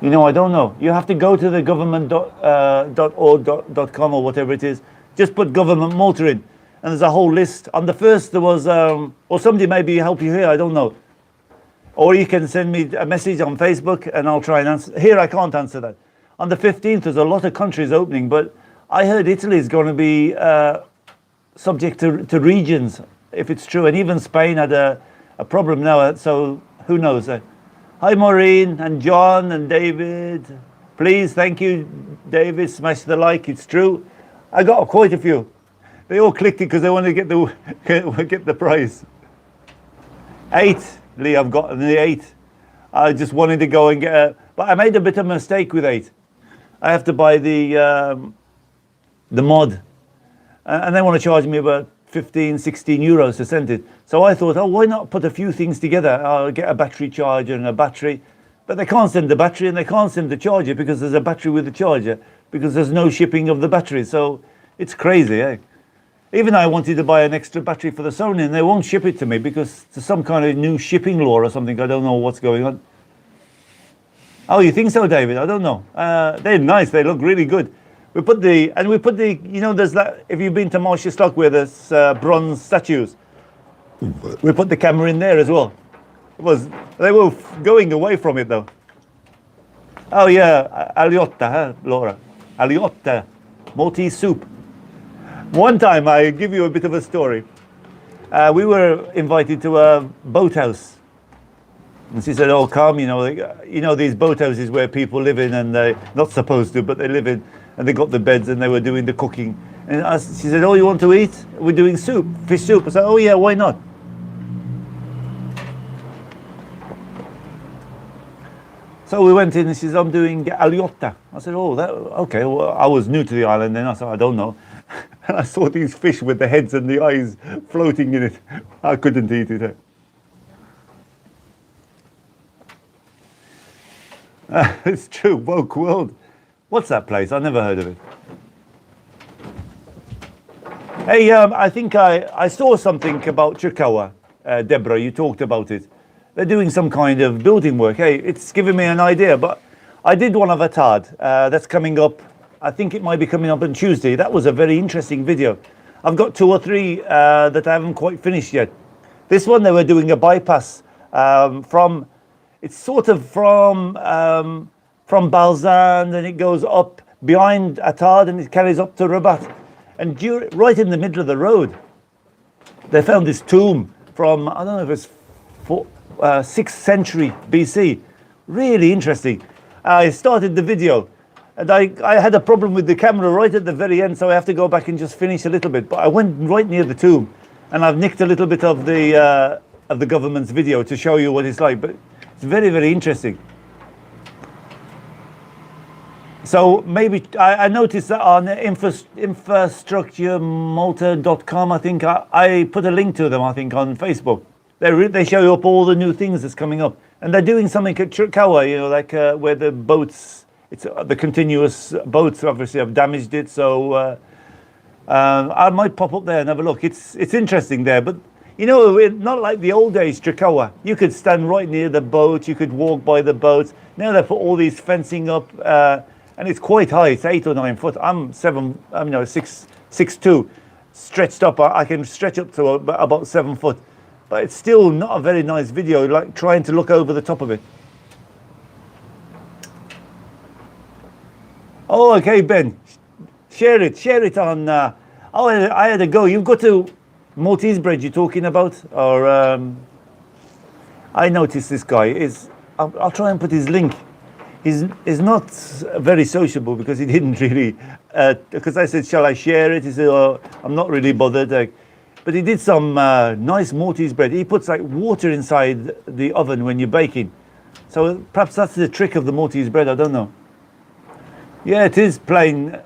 Speaker 1: You know, I don't know. You have to go to the government.org.com or whatever it is. Just put government Malta in, and there's a whole list. On the 1st there was, or somebody maybe help you here, I don't know. Or you can send me a message on Facebook and I'll try and answer. Here I can't answer that. On the 15th there's a lot of countries opening, but I heard Italy is going to be subject to regions, if it's true. And even Spain had a problem now, so who knows. Hi Maureen and John and David. Please, thank you, David. Smash the like. It's true. I got quite a few. They all clicked it because they want to get the prize. 8, Lee. I've got the 8. I just wanted to go and get but I made a bit of a mistake with 8. I have to buy the mod, and they want to charge me about 15, 16 euros to send it. So I thought, oh, why not put a few things together? I'll get a battery charger and a battery, but they can't send the battery and they can't send the charger because there's a battery with the charger, because there's no shipping of the battery. So it's crazy, eh? Even I wanted to buy an extra battery for the Sony and they won't ship it to me because there's some kind of new shipping law or something. I don't know what's going on. Oh, you think so, David? I don't know. They're nice. They look really good. We put the, you know, there's that, if you've been to Marshall Stock where there's bronze statues, we put the camera in there as well. They were going away from it though. Oh yeah, aliotta, huh, Laura? Aliotta, maltese soup. One time, I give you a bit of a story. We were invited to a boathouse. And she said, oh, come, you know these boathouses where people live in and they're not supposed to, but they live in, and they got the beds and they were doing the cooking. And she said, oh, you want to eat? We're doing soup, fish soup. I said, oh yeah, why not? So we went in and she said, I'm doing aliotta. I said, oh, okay. Well, I was new to the island then. I said, I don't know. And I saw these fish with the heads and the eyes floating in it. I couldn't eat it. It's true, woke world. What's that place? I never heard of it. Hey, I think I saw something about Chikawa. Deborah, you talked about it. They're doing some kind of building work. Hey, it's giving me an idea, but I did one of a TAD that's coming up. I think it might be coming up on Tuesday. That was a very interesting video. I've got 2 or 3 that I haven't quite finished yet. This one, they were doing a bypass from, it's sort of from Balzan, and it goes up behind Atad and it carries up to Rabat. And right in the middle of the road, they found this tomb from, I don't know if it's 6th century BC. Really interesting. I started the video and I had a problem with the camera right at the very end, so I have to go back and just finish a little bit. But I went right near the tomb and I've nicked a little bit of the government's video to show you what it's like. But it's very, very interesting. So maybe I noticed that on infrastructuremalta.com, I think I put a link to them, I think, on Facebook. They show you up all the new things that's coming up. And they're doing something at Chirkawa, you know, like where the boats, it's the continuous boats obviously have damaged it. So I might pop up there and have a look. It's interesting there, but you know, not like the old days, Chirkawa. You could stand right near the boat, you could walk by the boats. Now they put all these fencing up, and it's quite high. It's 8 or 9 foot. I'm 6'2", stretched up. I can stretch up to about 7 foot, but it's still not a very nice video. Like trying to look over the top of it. Oh, okay, Ben, share it on. Oh, I had to go. You've got to Maltese bread. You're talking about, or I noticed this guy is. I'll try and put his link. He's not very sociable because he didn't really. Because I said, shall I share it? He said, oh, I'm not really bothered. But he did some nice Maltese bread. He puts like water inside the oven when you're baking. So perhaps that's the trick of the Maltese bread. I don't know. Yeah, it is plain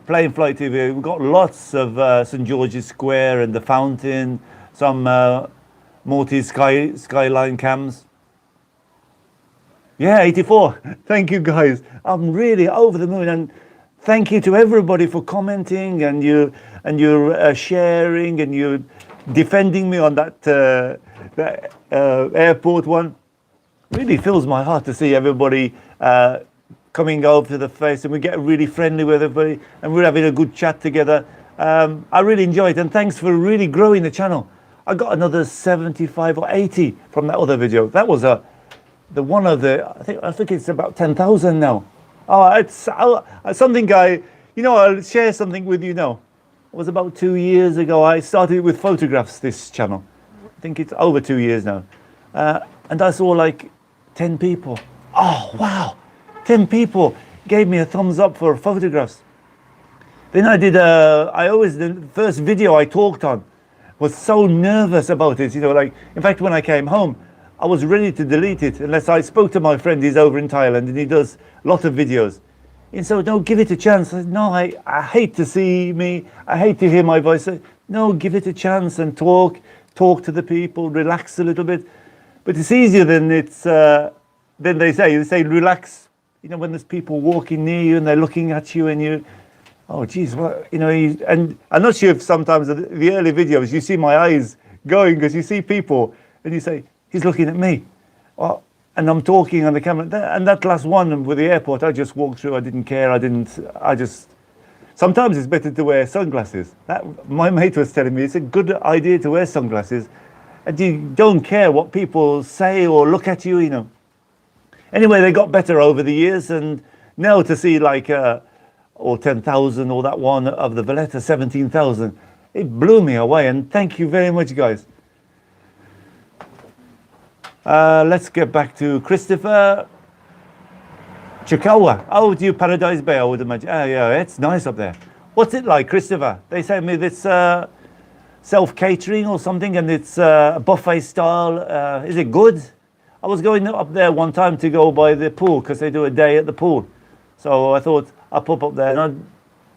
Speaker 1: flight TV. We've got lots of St George's Square and the fountain. Some Maltese skyline cams. Yeah, 84. Thank you, guys. I'm really over the moon, and thank you to everybody for commenting and you're sharing and you're defending me on that airport one. Really fills my heart to see everybody coming over to the face, and we get really friendly with everybody, and we're having a good chat together. I really enjoy it, and thanks for really growing the channel. I got another 75 or 80 from that other video. That was the one of the, I think it's about 10,000 now. Oh, it's something I'll share something with you now. It was about 2 years ago. I started with photographs, this channel. I think it's over 2 years now. And I saw like 10 people. Oh, wow. 10 people gave me a thumbs up for photographs. Then I did, the first video I talked on was so nervous about it. You know, like, in fact, when I came home, I was ready to delete it unless I spoke to my friend. He's over in Thailand and he does a lot of videos. And so, no, give it a chance. I said, no, I hate to see me. I hate to hear my voice. No, give it a chance and talk to the people, relax a little bit. But it's easier than they say relax. You know, when there's people walking near you and they're looking at you and you, oh, geez, what, you know, and I'm not sure if sometimes the early videos, you see my eyes going because you see people and you say, he's looking at me. Well, and I'm talking on the camera. And that last one with the airport, I just walked through. I didn't care. Sometimes it's better to wear sunglasses. My mate was telling me it's a good idea to wear sunglasses. And you don't care what people say or look at you, you know. Anyway, they got better over the years. And now to see like, or 10,000 or that one of the Valletta, 17,000, it blew me away. And thank you very much, guys. Let's get back to Christopher. Chirkawa. Oh, do you Paradise Bay, I would imagine. Oh, yeah, it's nice up there. What's it like, Christopher? They sent me this self-catering or something, and it's buffet style. Is it good? I was going up there one time to go by the pool because they do a day at the pool. So I thought I'll pop up there. And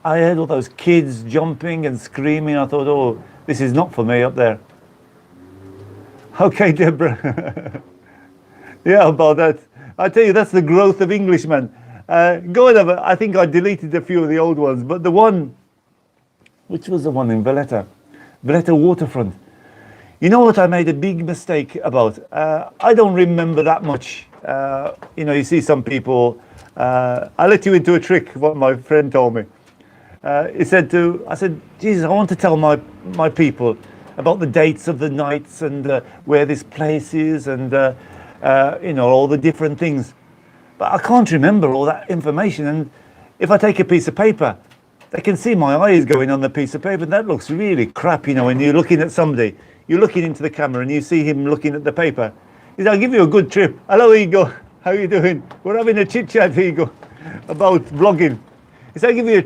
Speaker 1: I heard all those kids jumping and screaming. I thought, oh, this is not for me up there. Okay, Deborah. Yeah, about that. I tell you, that's the growth of Englishman. Go and have I think I deleted a few of the old ones, but the one, which was the one in Valletta Waterfront. You know what I made a big mistake about? I don't remember that much. You know, you see some people, I let you into a trick, what my friend told me. I said, Jesus, I want to tell my people about the dates of the nights and where this place is and, you know, all the different things. But I can't remember all that information. And if I take a piece of paper, they can see my eyes going on the piece of paper. That looks really crap, you know, when you're looking at somebody. You're looking into the camera and you see him looking at the paper. He said, I'll give you a good trip. Hello, Igor. How are you doing? We're having a chit-chat, Igor, about vlogging. He said, I'll give you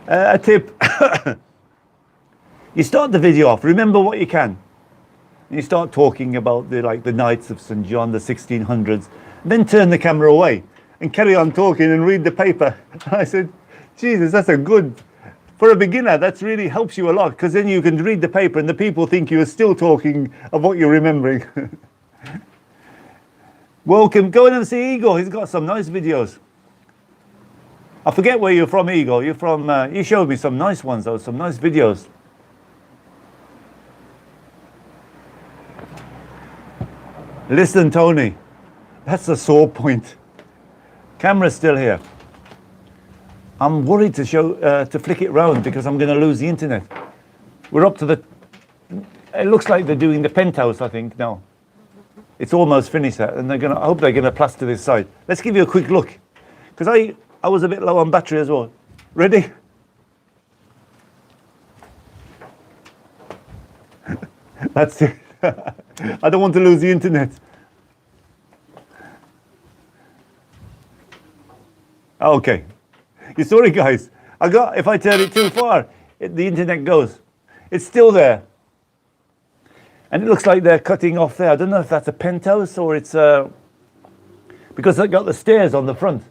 Speaker 1: a tip. You start the video off, remember what you can. And you start talking about the nights of St. John, the 1600s, then turn the camera away and carry on talking and read the paper. I said, Jesus, that's a good, for a beginner, that really helps you a lot, because then you can read the paper and the people think you are still talking of what you're remembering. Welcome, go in and see Igor. He's got some nice videos. I forget where you're from, Igor. You're from, you showed me some nice ones, though, some nice videos. Listen, Tony, that's a sore point. Camera's still here. I'm worried to show, to flick it round because I'm going to lose the internet. We're up to the, it looks like they're doing the penthouse, I think, now. It's almost finished, and they're going to, I hope they're going to plaster this side. Let's give you a quick look, because I was a bit low on battery as well. Ready? That's it. I don't want to lose the internet. Okay. You sorry, guys. If I turn it too far, the internet goes. It's still there. And it looks like they're cutting off there. I don't know if that's a penthouse or it's because they got the stairs on the front.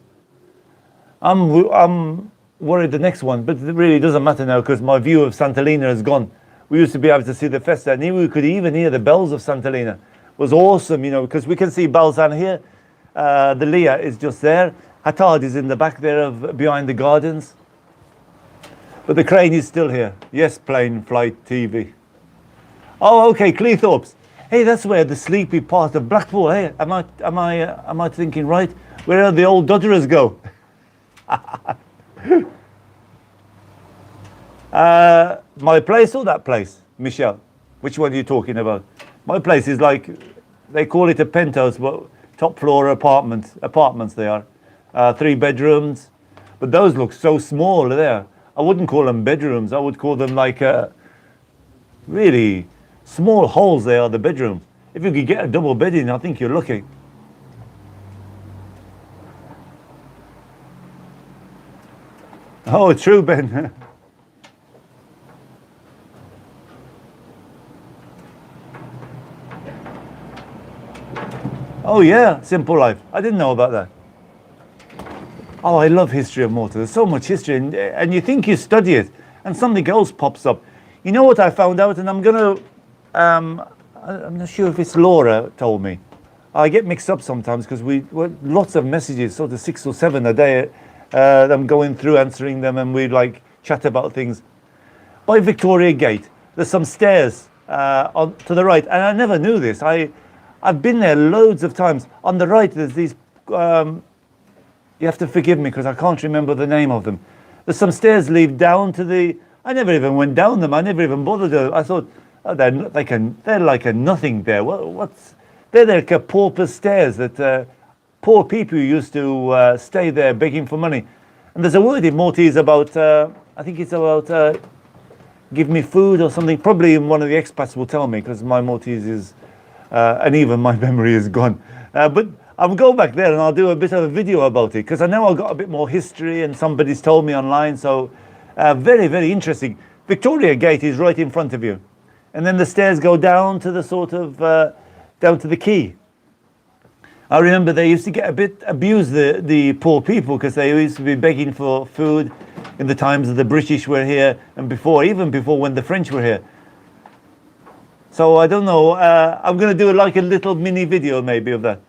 Speaker 1: I'm worried the next one, but it really doesn't matter now because my view of Sant'Elena has gone. We used to be able to see the festa, and we could even hear the bells of Sant'Elena. It was awesome, you know, because we can see Balzan here. The Lia is just there. Hatard is in the back there behind the gardens. But the crane is still here. Yes, plane, flight, TV. Oh, okay, Cleethorpes. Hey, that's where the sleepy part of Blackpool. Hey, am I thinking right? Where the old dodgerers go? My place or that place, Michelle? Which one are you talking about? My place is like, they call it a penthouse, but top floor apartments they are. 3 bedrooms, but those look so small there. I wouldn't call them bedrooms. I would call them like really small holes. They are the bedroom. If you could get a double bed in, I think you're lucky. Oh, true, Ben. Oh yeah, Simple Life. I didn't know about that. Oh, I love history of Malta. There's so much history, and you think you study it, and something else pops up. You know what I found out, and I'm gonna, I'm not sure if it's Laura told me. I get mixed up sometimes because we lots of messages, sort of 6 or 7 a day. I'm going through answering them, and we like chat about things. By Victoria Gate, there's some stairs to the right, and I never knew this. I've been there loads of times. On the right, there's these. You have to forgive me because I can't remember the name of them. There's some stairs lead down to the. I never even went down them. I never even bothered. I thought, oh, they're like a nothing there. They're like a pauper stairs that poor people used to stay there begging for money. And there's a word in Maltese about. I think it's about give me food or something. Probably one of the expats will tell me because my Maltese is, and even my memory is gone. But I'll go back there and I'll do a bit of a video about it because I know I've got a bit more history and somebody's told me online. So very, very interesting. Victoria Gate is right in front of you. And then the stairs go down to the sort of, down to the quay. I remember they used to get a bit abused, the poor people, because they used to be begging for food in the times that the British were here and before, even before when the French were here. So I don't know, I'm going to do like a little mini video maybe of that.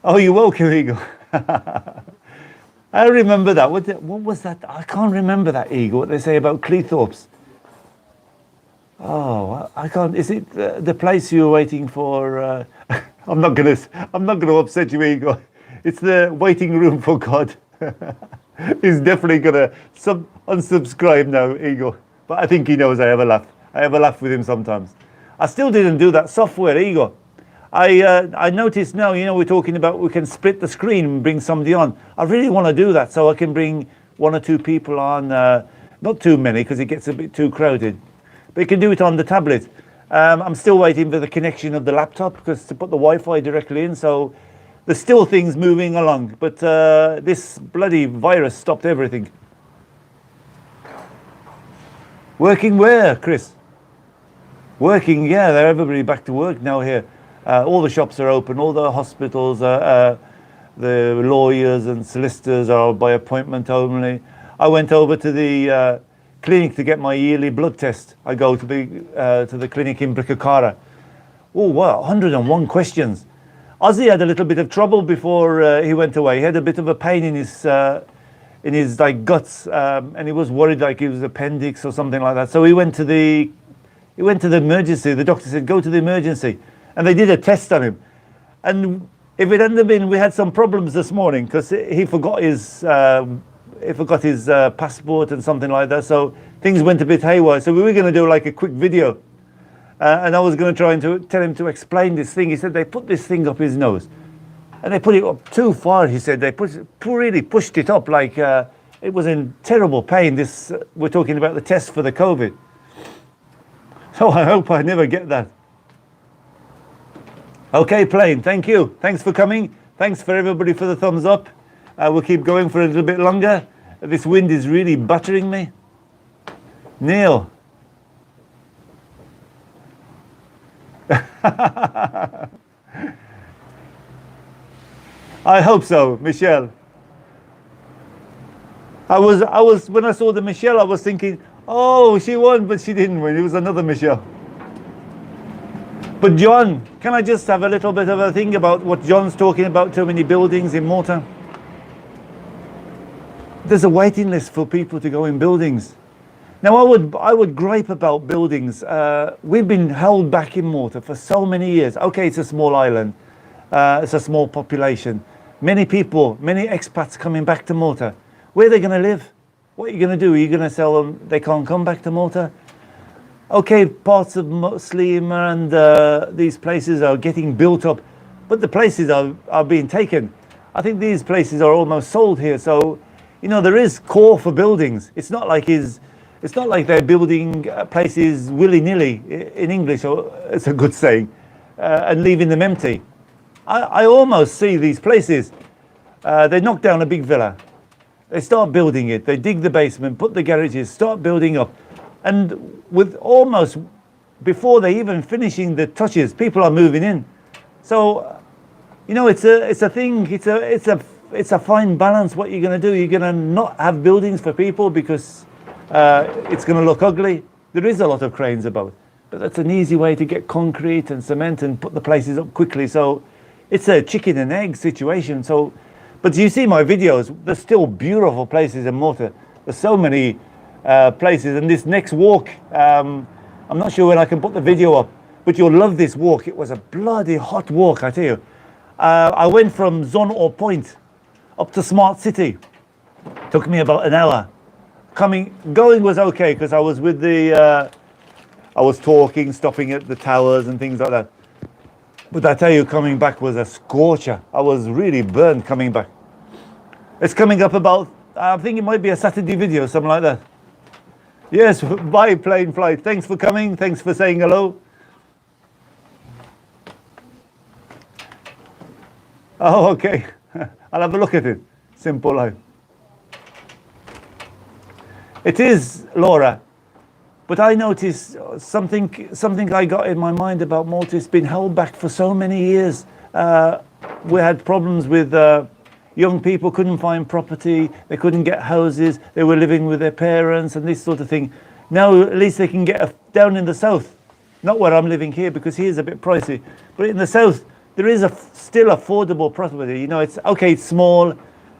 Speaker 1: Oh, you're welcome, Eagle. I remember that. What was that? I can't remember that, Eagle, what they say about Cleethorpes. Oh, I can't. Is it the place you were waiting for? I'm not gonna upset you, Eagle. It's the waiting room for God. He's definitely gonna unsubscribe now, Eagle. But I think he knows I have a laugh. I have a laugh with him sometimes. I still didn't do that software, Eagle. I noticed now, you know, we're talking about we can split the screen and bring somebody on. I really want to do that so I can bring 1 or 2 people on, not too many because it gets a bit too crowded. But you can do it on the tablet. I'm still waiting for the connection of the laptop because to put the Wi-Fi directly in. So there's still things moving along, but this bloody virus stopped everything. Working where, Chris? Working, yeah, they're everybody back to work now here. All the shops are open, all the hospitals, The lawyers and solicitors are by appointment only. I went over to the clinic to get my yearly blood test. I go to the clinic in Brickakara. Oh wow, 101 questions. Ozzy had a little bit of trouble before he went away. He had a bit of a pain in his like guts, and he was worried like it was appendix or something like that. So he went to the emergency. The doctor said, "Go to the emergency," and they did a test on him. And if it hadn't been, we had some problems this morning because he forgot his passport and something like that. So things went a bit haywire. So we were going to do like a quick video. And I was going to try and tell him to explain this thing. He said they put this thing up his nose. And they put it up too far, he said. They really pushed it up like it was in terrible pain. We're talking about the test for the COVID. So I hope I never get that. Okay, plane, thank you. Thanks for coming. Thanks for everybody for the thumbs up. We'll keep going for a little bit longer. This wind is really buttering me. Neil. I hope so, Michelle. I was when I saw the Michelle, I was thinking, oh, she won, but she didn't win. It was another Michelle. But John, can I just have a little bit of a thing about what John's talking about? Too many buildings in Malta. There's a waiting list for people to go in buildings. Now, I would gripe about buildings. We've been held back in Malta for so many years. Okay, it's a small island. It's a small population. Many people, many expats coming back to Malta. Where are they going to live? What are you going to do? Are you going to sell them? They can't come back to Malta? Okay, parts of Slima and these places are getting built up, but the places are being taken. I think these places are almost sold here. So, you know, there is core for buildings. It's not like they're building places willy-nilly in English, or it's a good saying, and leaving them empty. I almost see these places. They knock down a big villa. They start building it. They dig the basement, put the garages, start building up. And with almost, before they even finishing the touches, people are moving in. So, you know, it's a thing. It's a fine balance. What you're going to do, you're going to not have buildings for people because it's going to look ugly. There is a lot of cranes about, but that's an easy way to get concrete and cement and put the places up quickly. So it's a chicken and egg situation. So, but you see my videos, there's still beautiful places in Malta. There's so many places, and this next walk, I'm not sure when I can put the video up, but you'll love this walk. It was a bloody hot walk, I tell you. I went from Zone Point up to Smart City. Took me about an hour. Going was okay because I was with I was talking, stopping at the towers and things like that. But I tell you, coming back was a scorcher. I was really burned coming back. It's coming up about, I think it might be a Saturday video, something like that. Yes, bye plane flight. Thanks for coming. Thanks for saying hello. Oh, okay. I'll have a look at it. Simple life. It is, Laura. But I noticed something I got in my mind about Malta. It's been held back for so many years. We had problems with young people couldn't find property. They couldn't get houses. They were living with their parents and this sort of thing. Now at least they can get down in the south. Not where I'm living here because here's a bit pricey. But in the south, there is still affordable property. You know, it's okay, it's small.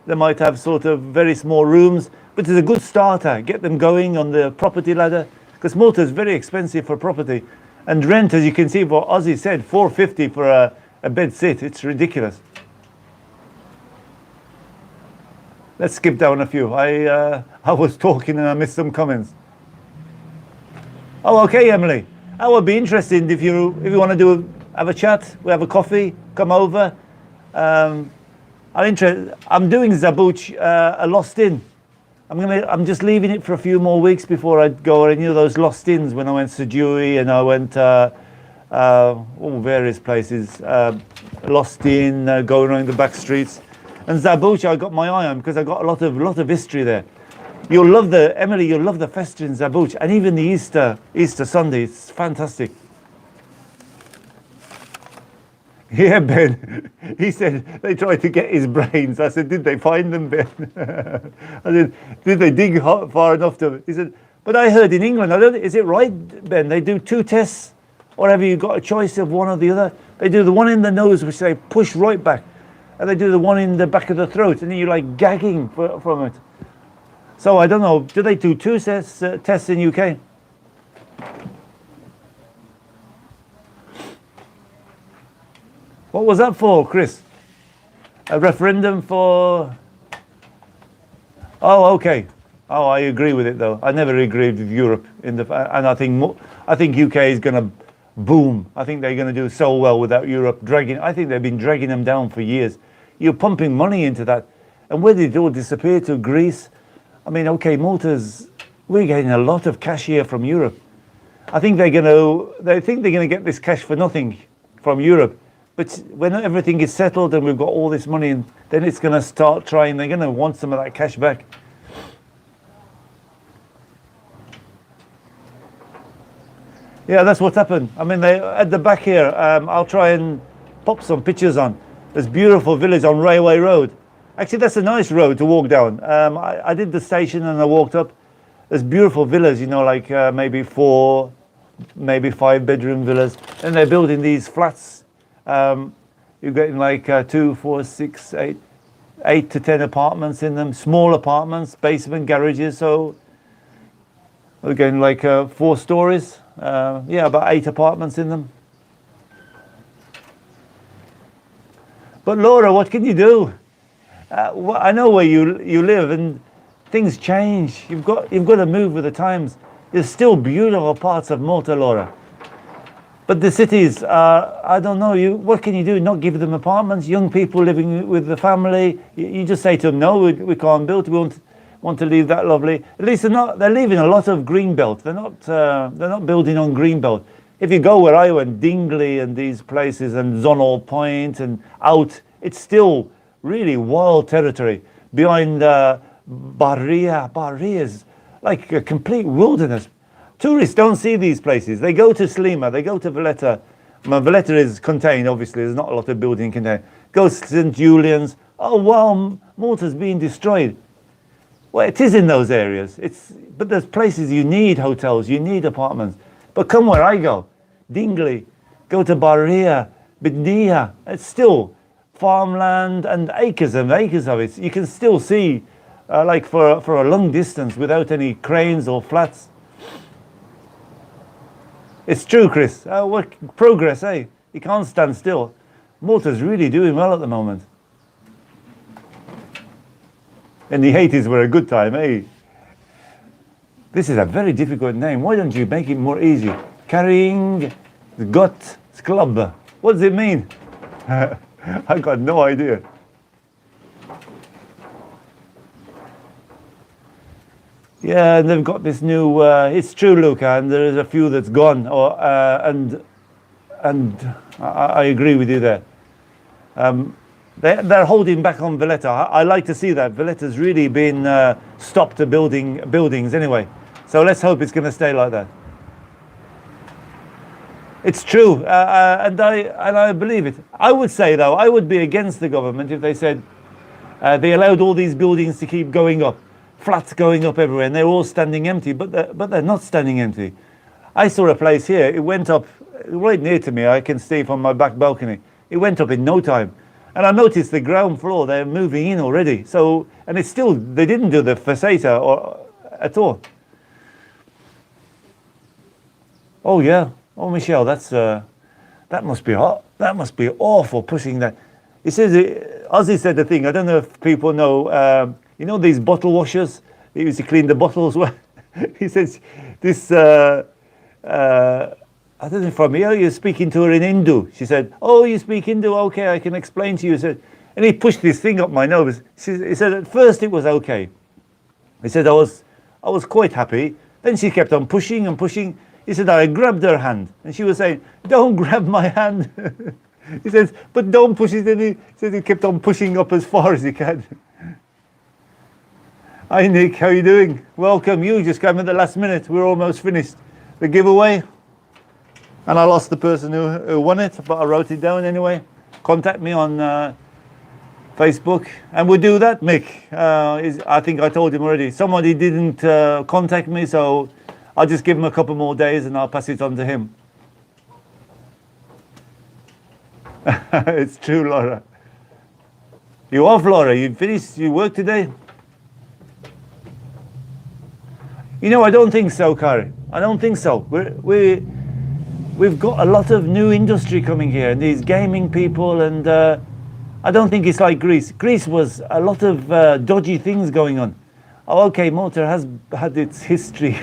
Speaker 1: They might have sort of very small rooms, but it's a good starter. Get them going on the property ladder. Because Malta is very expensive for property. And rent, as you can see, what Ozzy said, $450 for a bed sit. It's ridiculous. Let's skip down a few. I was talking and I missed some comments. Oh, okay, Emily. I would be interested if you want to have a chat. We have a coffee. Come over. I'm doing Zabuch, a lost in. I'm just leaving it for a few more weeks before I go. You know those lost inns when I went to Dewey and I went various places. Lost in, going around the back streets. And Zabuch, I got my eye on because I got a lot of history there. You'll love the festa in Zabuch, and even the Easter Sunday. It's fantastic. Yeah, Ben. He said they tried to get his brains. I said, did they find them, Ben? I said, did they dig far enough to? He said, but I heard in England, is it right, Ben? They do 2 tests, or have you got a choice of one or the other? They do the one in the nose, which they push right back, and they do the one in the back of the throat, and then you're like gagging from it. So I don't know. Do they do 2 tests in UK? What was that for, Chris? A referendum for? Oh, okay. Oh, I agree with it though. I never agreed with Europe and I think UK is going to boom. I think they're going to do so well without Europe dragging. I think they've been dragging them down for years. You're pumping money into that, and where did it all disappear to? Greece? I mean, okay, Malta's. We're getting a lot of cash here from Europe. I think they think they're going to get this cash for nothing from Europe. But when everything is settled and we've got all this money, and then it's going to start trying. They're going to want some of that cash back. Yeah, that's what's happened. I mean, they at the back here. I'll try and pop some pictures on. This beautiful village on Railway Road. Actually, that's a nice road to walk down. I did the station and I walked up. There's beautiful villas, you know, like maybe 4, maybe 5-bedroom villas, and they're building these flats. You're getting like 2, 4, 6, 8 to 10 apartments in them, small apartments, basement, garages. So we're getting like 4 stories. Yeah, about 8 apartments in them. But Laura, what can you do? I know where you live, and things change. You've got to move with the times. There's still beautiful parts of Malta, Laura. But the cities, I don't know. What can you do? Not give them apartments? Young people living with the family. You just say to them, no, we can't build. We want to leave that lovely. At least they're leaving a lot of green belt. They're not building on green belt. If you go where I went, Dingley and these places and Zonal Point and out, it's still really wild territory. Behind Barria is like a complete wilderness. Tourists don't see these places. They go to Slima, they go to Valletta. Valletta is contained, obviously. There's not a lot of building contained. Go to St. Julian's. Oh, wow, Malta's being destroyed. Well, it is in those areas. But there's places you need hotels, you need apartments. But come where I go, Dingley, go to Barria, Bidnia. It's still farmland and acres and acres of it. You can still see, like for a long distance, without any cranes or flats. It's true, Chris. What progress, eh? You can't stand still. Malta's really doing well at the moment. And the 80s were a good time, eh? This is a very difficult name. Why don't you make it more easy? Carrying Gott Club. What does it mean? I got no idea. Yeah, and they've got this new. It's true, Luca, and there is a few that's gone. And I agree with you there. They're holding back on Valletta. I like to see that. Valletta's really been stopped to buildings anyway. So let's hope it's going to stay like that. It's true, and I believe it. I would say though, I would be against the government if they said they allowed all these buildings to keep going up, flats going up everywhere, and they're all standing empty. But they're not standing empty. I saw a place here. It went up right near to me. I can see from my back balcony. It went up in no time. And I noticed the ground floor, they're moving in already. So, and it's still, they didn't do the faceta at all. Oh yeah. Oh, Michelle, that must be hot. That must be awful pushing that. He says, Ozzy said the thing, I don't know if people know, you know these bottle washers? They used to clean the bottles. He says, this, I don't know from here, you're speaking to her in Hindu. She said, oh, you speak Hindu? Okay, I can explain to you. He said, and he pushed this thing up my nose. He said, at first it was okay. He said, I was quite happy. Then she kept on pushing and pushing. He said, I grabbed her hand. And she was saying, don't grab my hand. He says, but don't push it. And he said he kept on pushing up as far as he can. Hi, Nick, how are you doing? Welcome. You just came at the last minute. We're almost finished the giveaway. And I lost the person who won it, but I wrote it down anyway. contact me on Facebook, and we'll do that. Mick, I think I told him already. Somebody didn't contact me, so I'll just give him a couple more days and I'll pass it on to him. It's true, Laura. You off, Laura? You finished your work today? You know, I don't think so, Kari. I don't think so. We've got a lot of new industry coming here, and these gaming people, and I don't think it's like Greece. Greece was a lot of dodgy things going on. Oh, okay, Malta has had its history.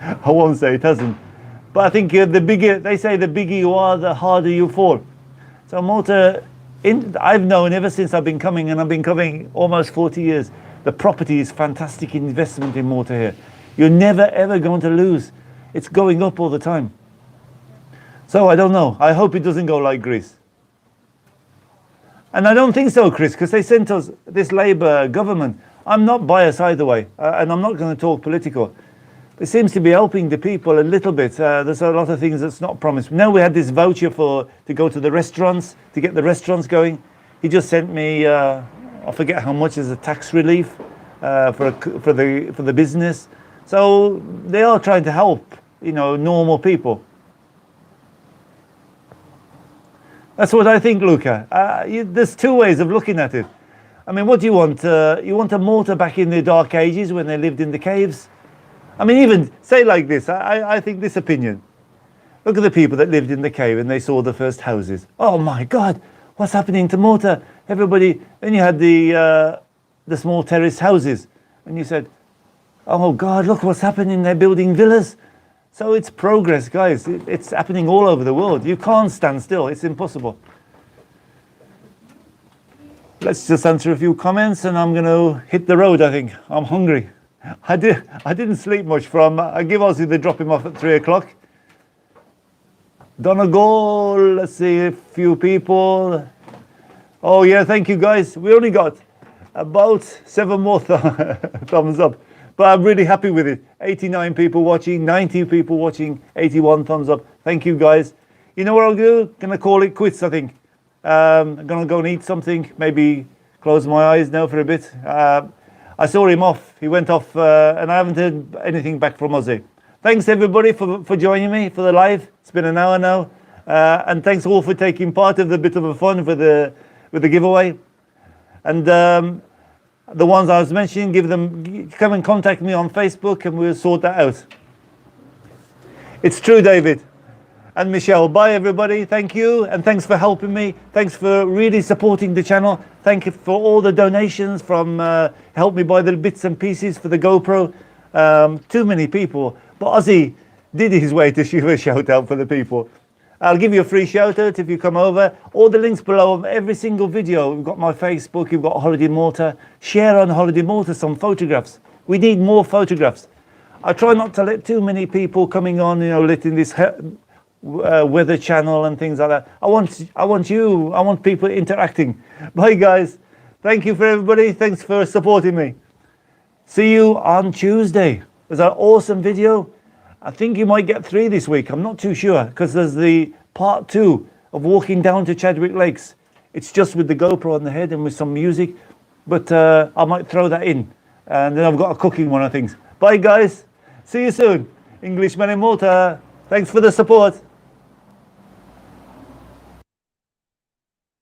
Speaker 1: I won't say it hasn't. But I think they say the bigger you are, the harder you fall. So Malta, I've known ever since I've been coming, and I've been coming almost 40 years, the property is fantastic investment in Malta here. You're never ever going to lose. It's going up all the time. So I don't know. I hope it doesn't go like Greece. And I don't think so, Chris, because they sent us this Labour government. I'm not biased either way, and I'm not going to talk political. It seems to be helping the people a little bit. There's a lot of things that's not promised. Now we had this voucher to go to the restaurants, to get the restaurants going. He just sent me, I forget how much, as a tax relief for the business. So they are trying to help, normal people. That's what I think, Luca. There's two ways of looking at it. I mean, what do you want? You want a Malta back in the dark ages when they lived in the caves? I mean, even say like this, I think this opinion. Look at the people that lived in the cave and they saw the first houses. Oh my God, what's happening to Malta? Everybody, then you had the small terrace houses, and you said, oh God, look what's happening, they're building villas. So it's progress, guys. It's happening all over the world. You can't stand still, it's impossible. Let's just answer a few comments and I'm going to hit the road, I think. I'm hungry. I didn't sleep much I give Ozzy the drop him off at 3 o'clock. Donegal, let's see, a few people. Oh yeah, thank you guys. We only got about 7 more thumbs up. But I'm really happy with it. 89 people watching, 90 people watching, 81 thumbs up. Thank you guys. You know what I'll do? Gonna call it quits, I think. I'm gonna go and eat something, maybe close my eyes now for a bit. I saw him off. He went off, and I haven't heard anything back from Ozzy. Thanks everybody for joining me for the live. It's been an hour now, and thanks all for taking part of the bit of a fun with the giveaway. And the ones I was mentioning, come and contact me on Facebook, and we'll sort that out. It's true, David. And Michelle, bye everybody, thank you, and thanks for helping me. Thanks for really supporting the channel. Thank you for all the donations from help me buy the bits and pieces for the GoPro. Too many people, but Ozzy did his way to give a shout out for the people. I'll give you a free shout out if you come over. All the links below of every single video. We've got my Facebook, you've got Holiday Malta. Share on Holiday Malta some photographs. We need more photographs. I try not to let too many people coming on, letting this weather channel and things like that. I want people interacting. Bye guys. Thank you for everybody. Thanks for supporting me. See you on Tuesday. There's an awesome video. I think you might get 3 this week. I'm not too sure, because there's the part 2 of walking down to Chadwick Lakes. It's just with the GoPro on the head and with some music, but I might throw that in. And then I've got a cooking one, I think. Bye guys. See you soon. Englishman in Malta. Thanks for the support.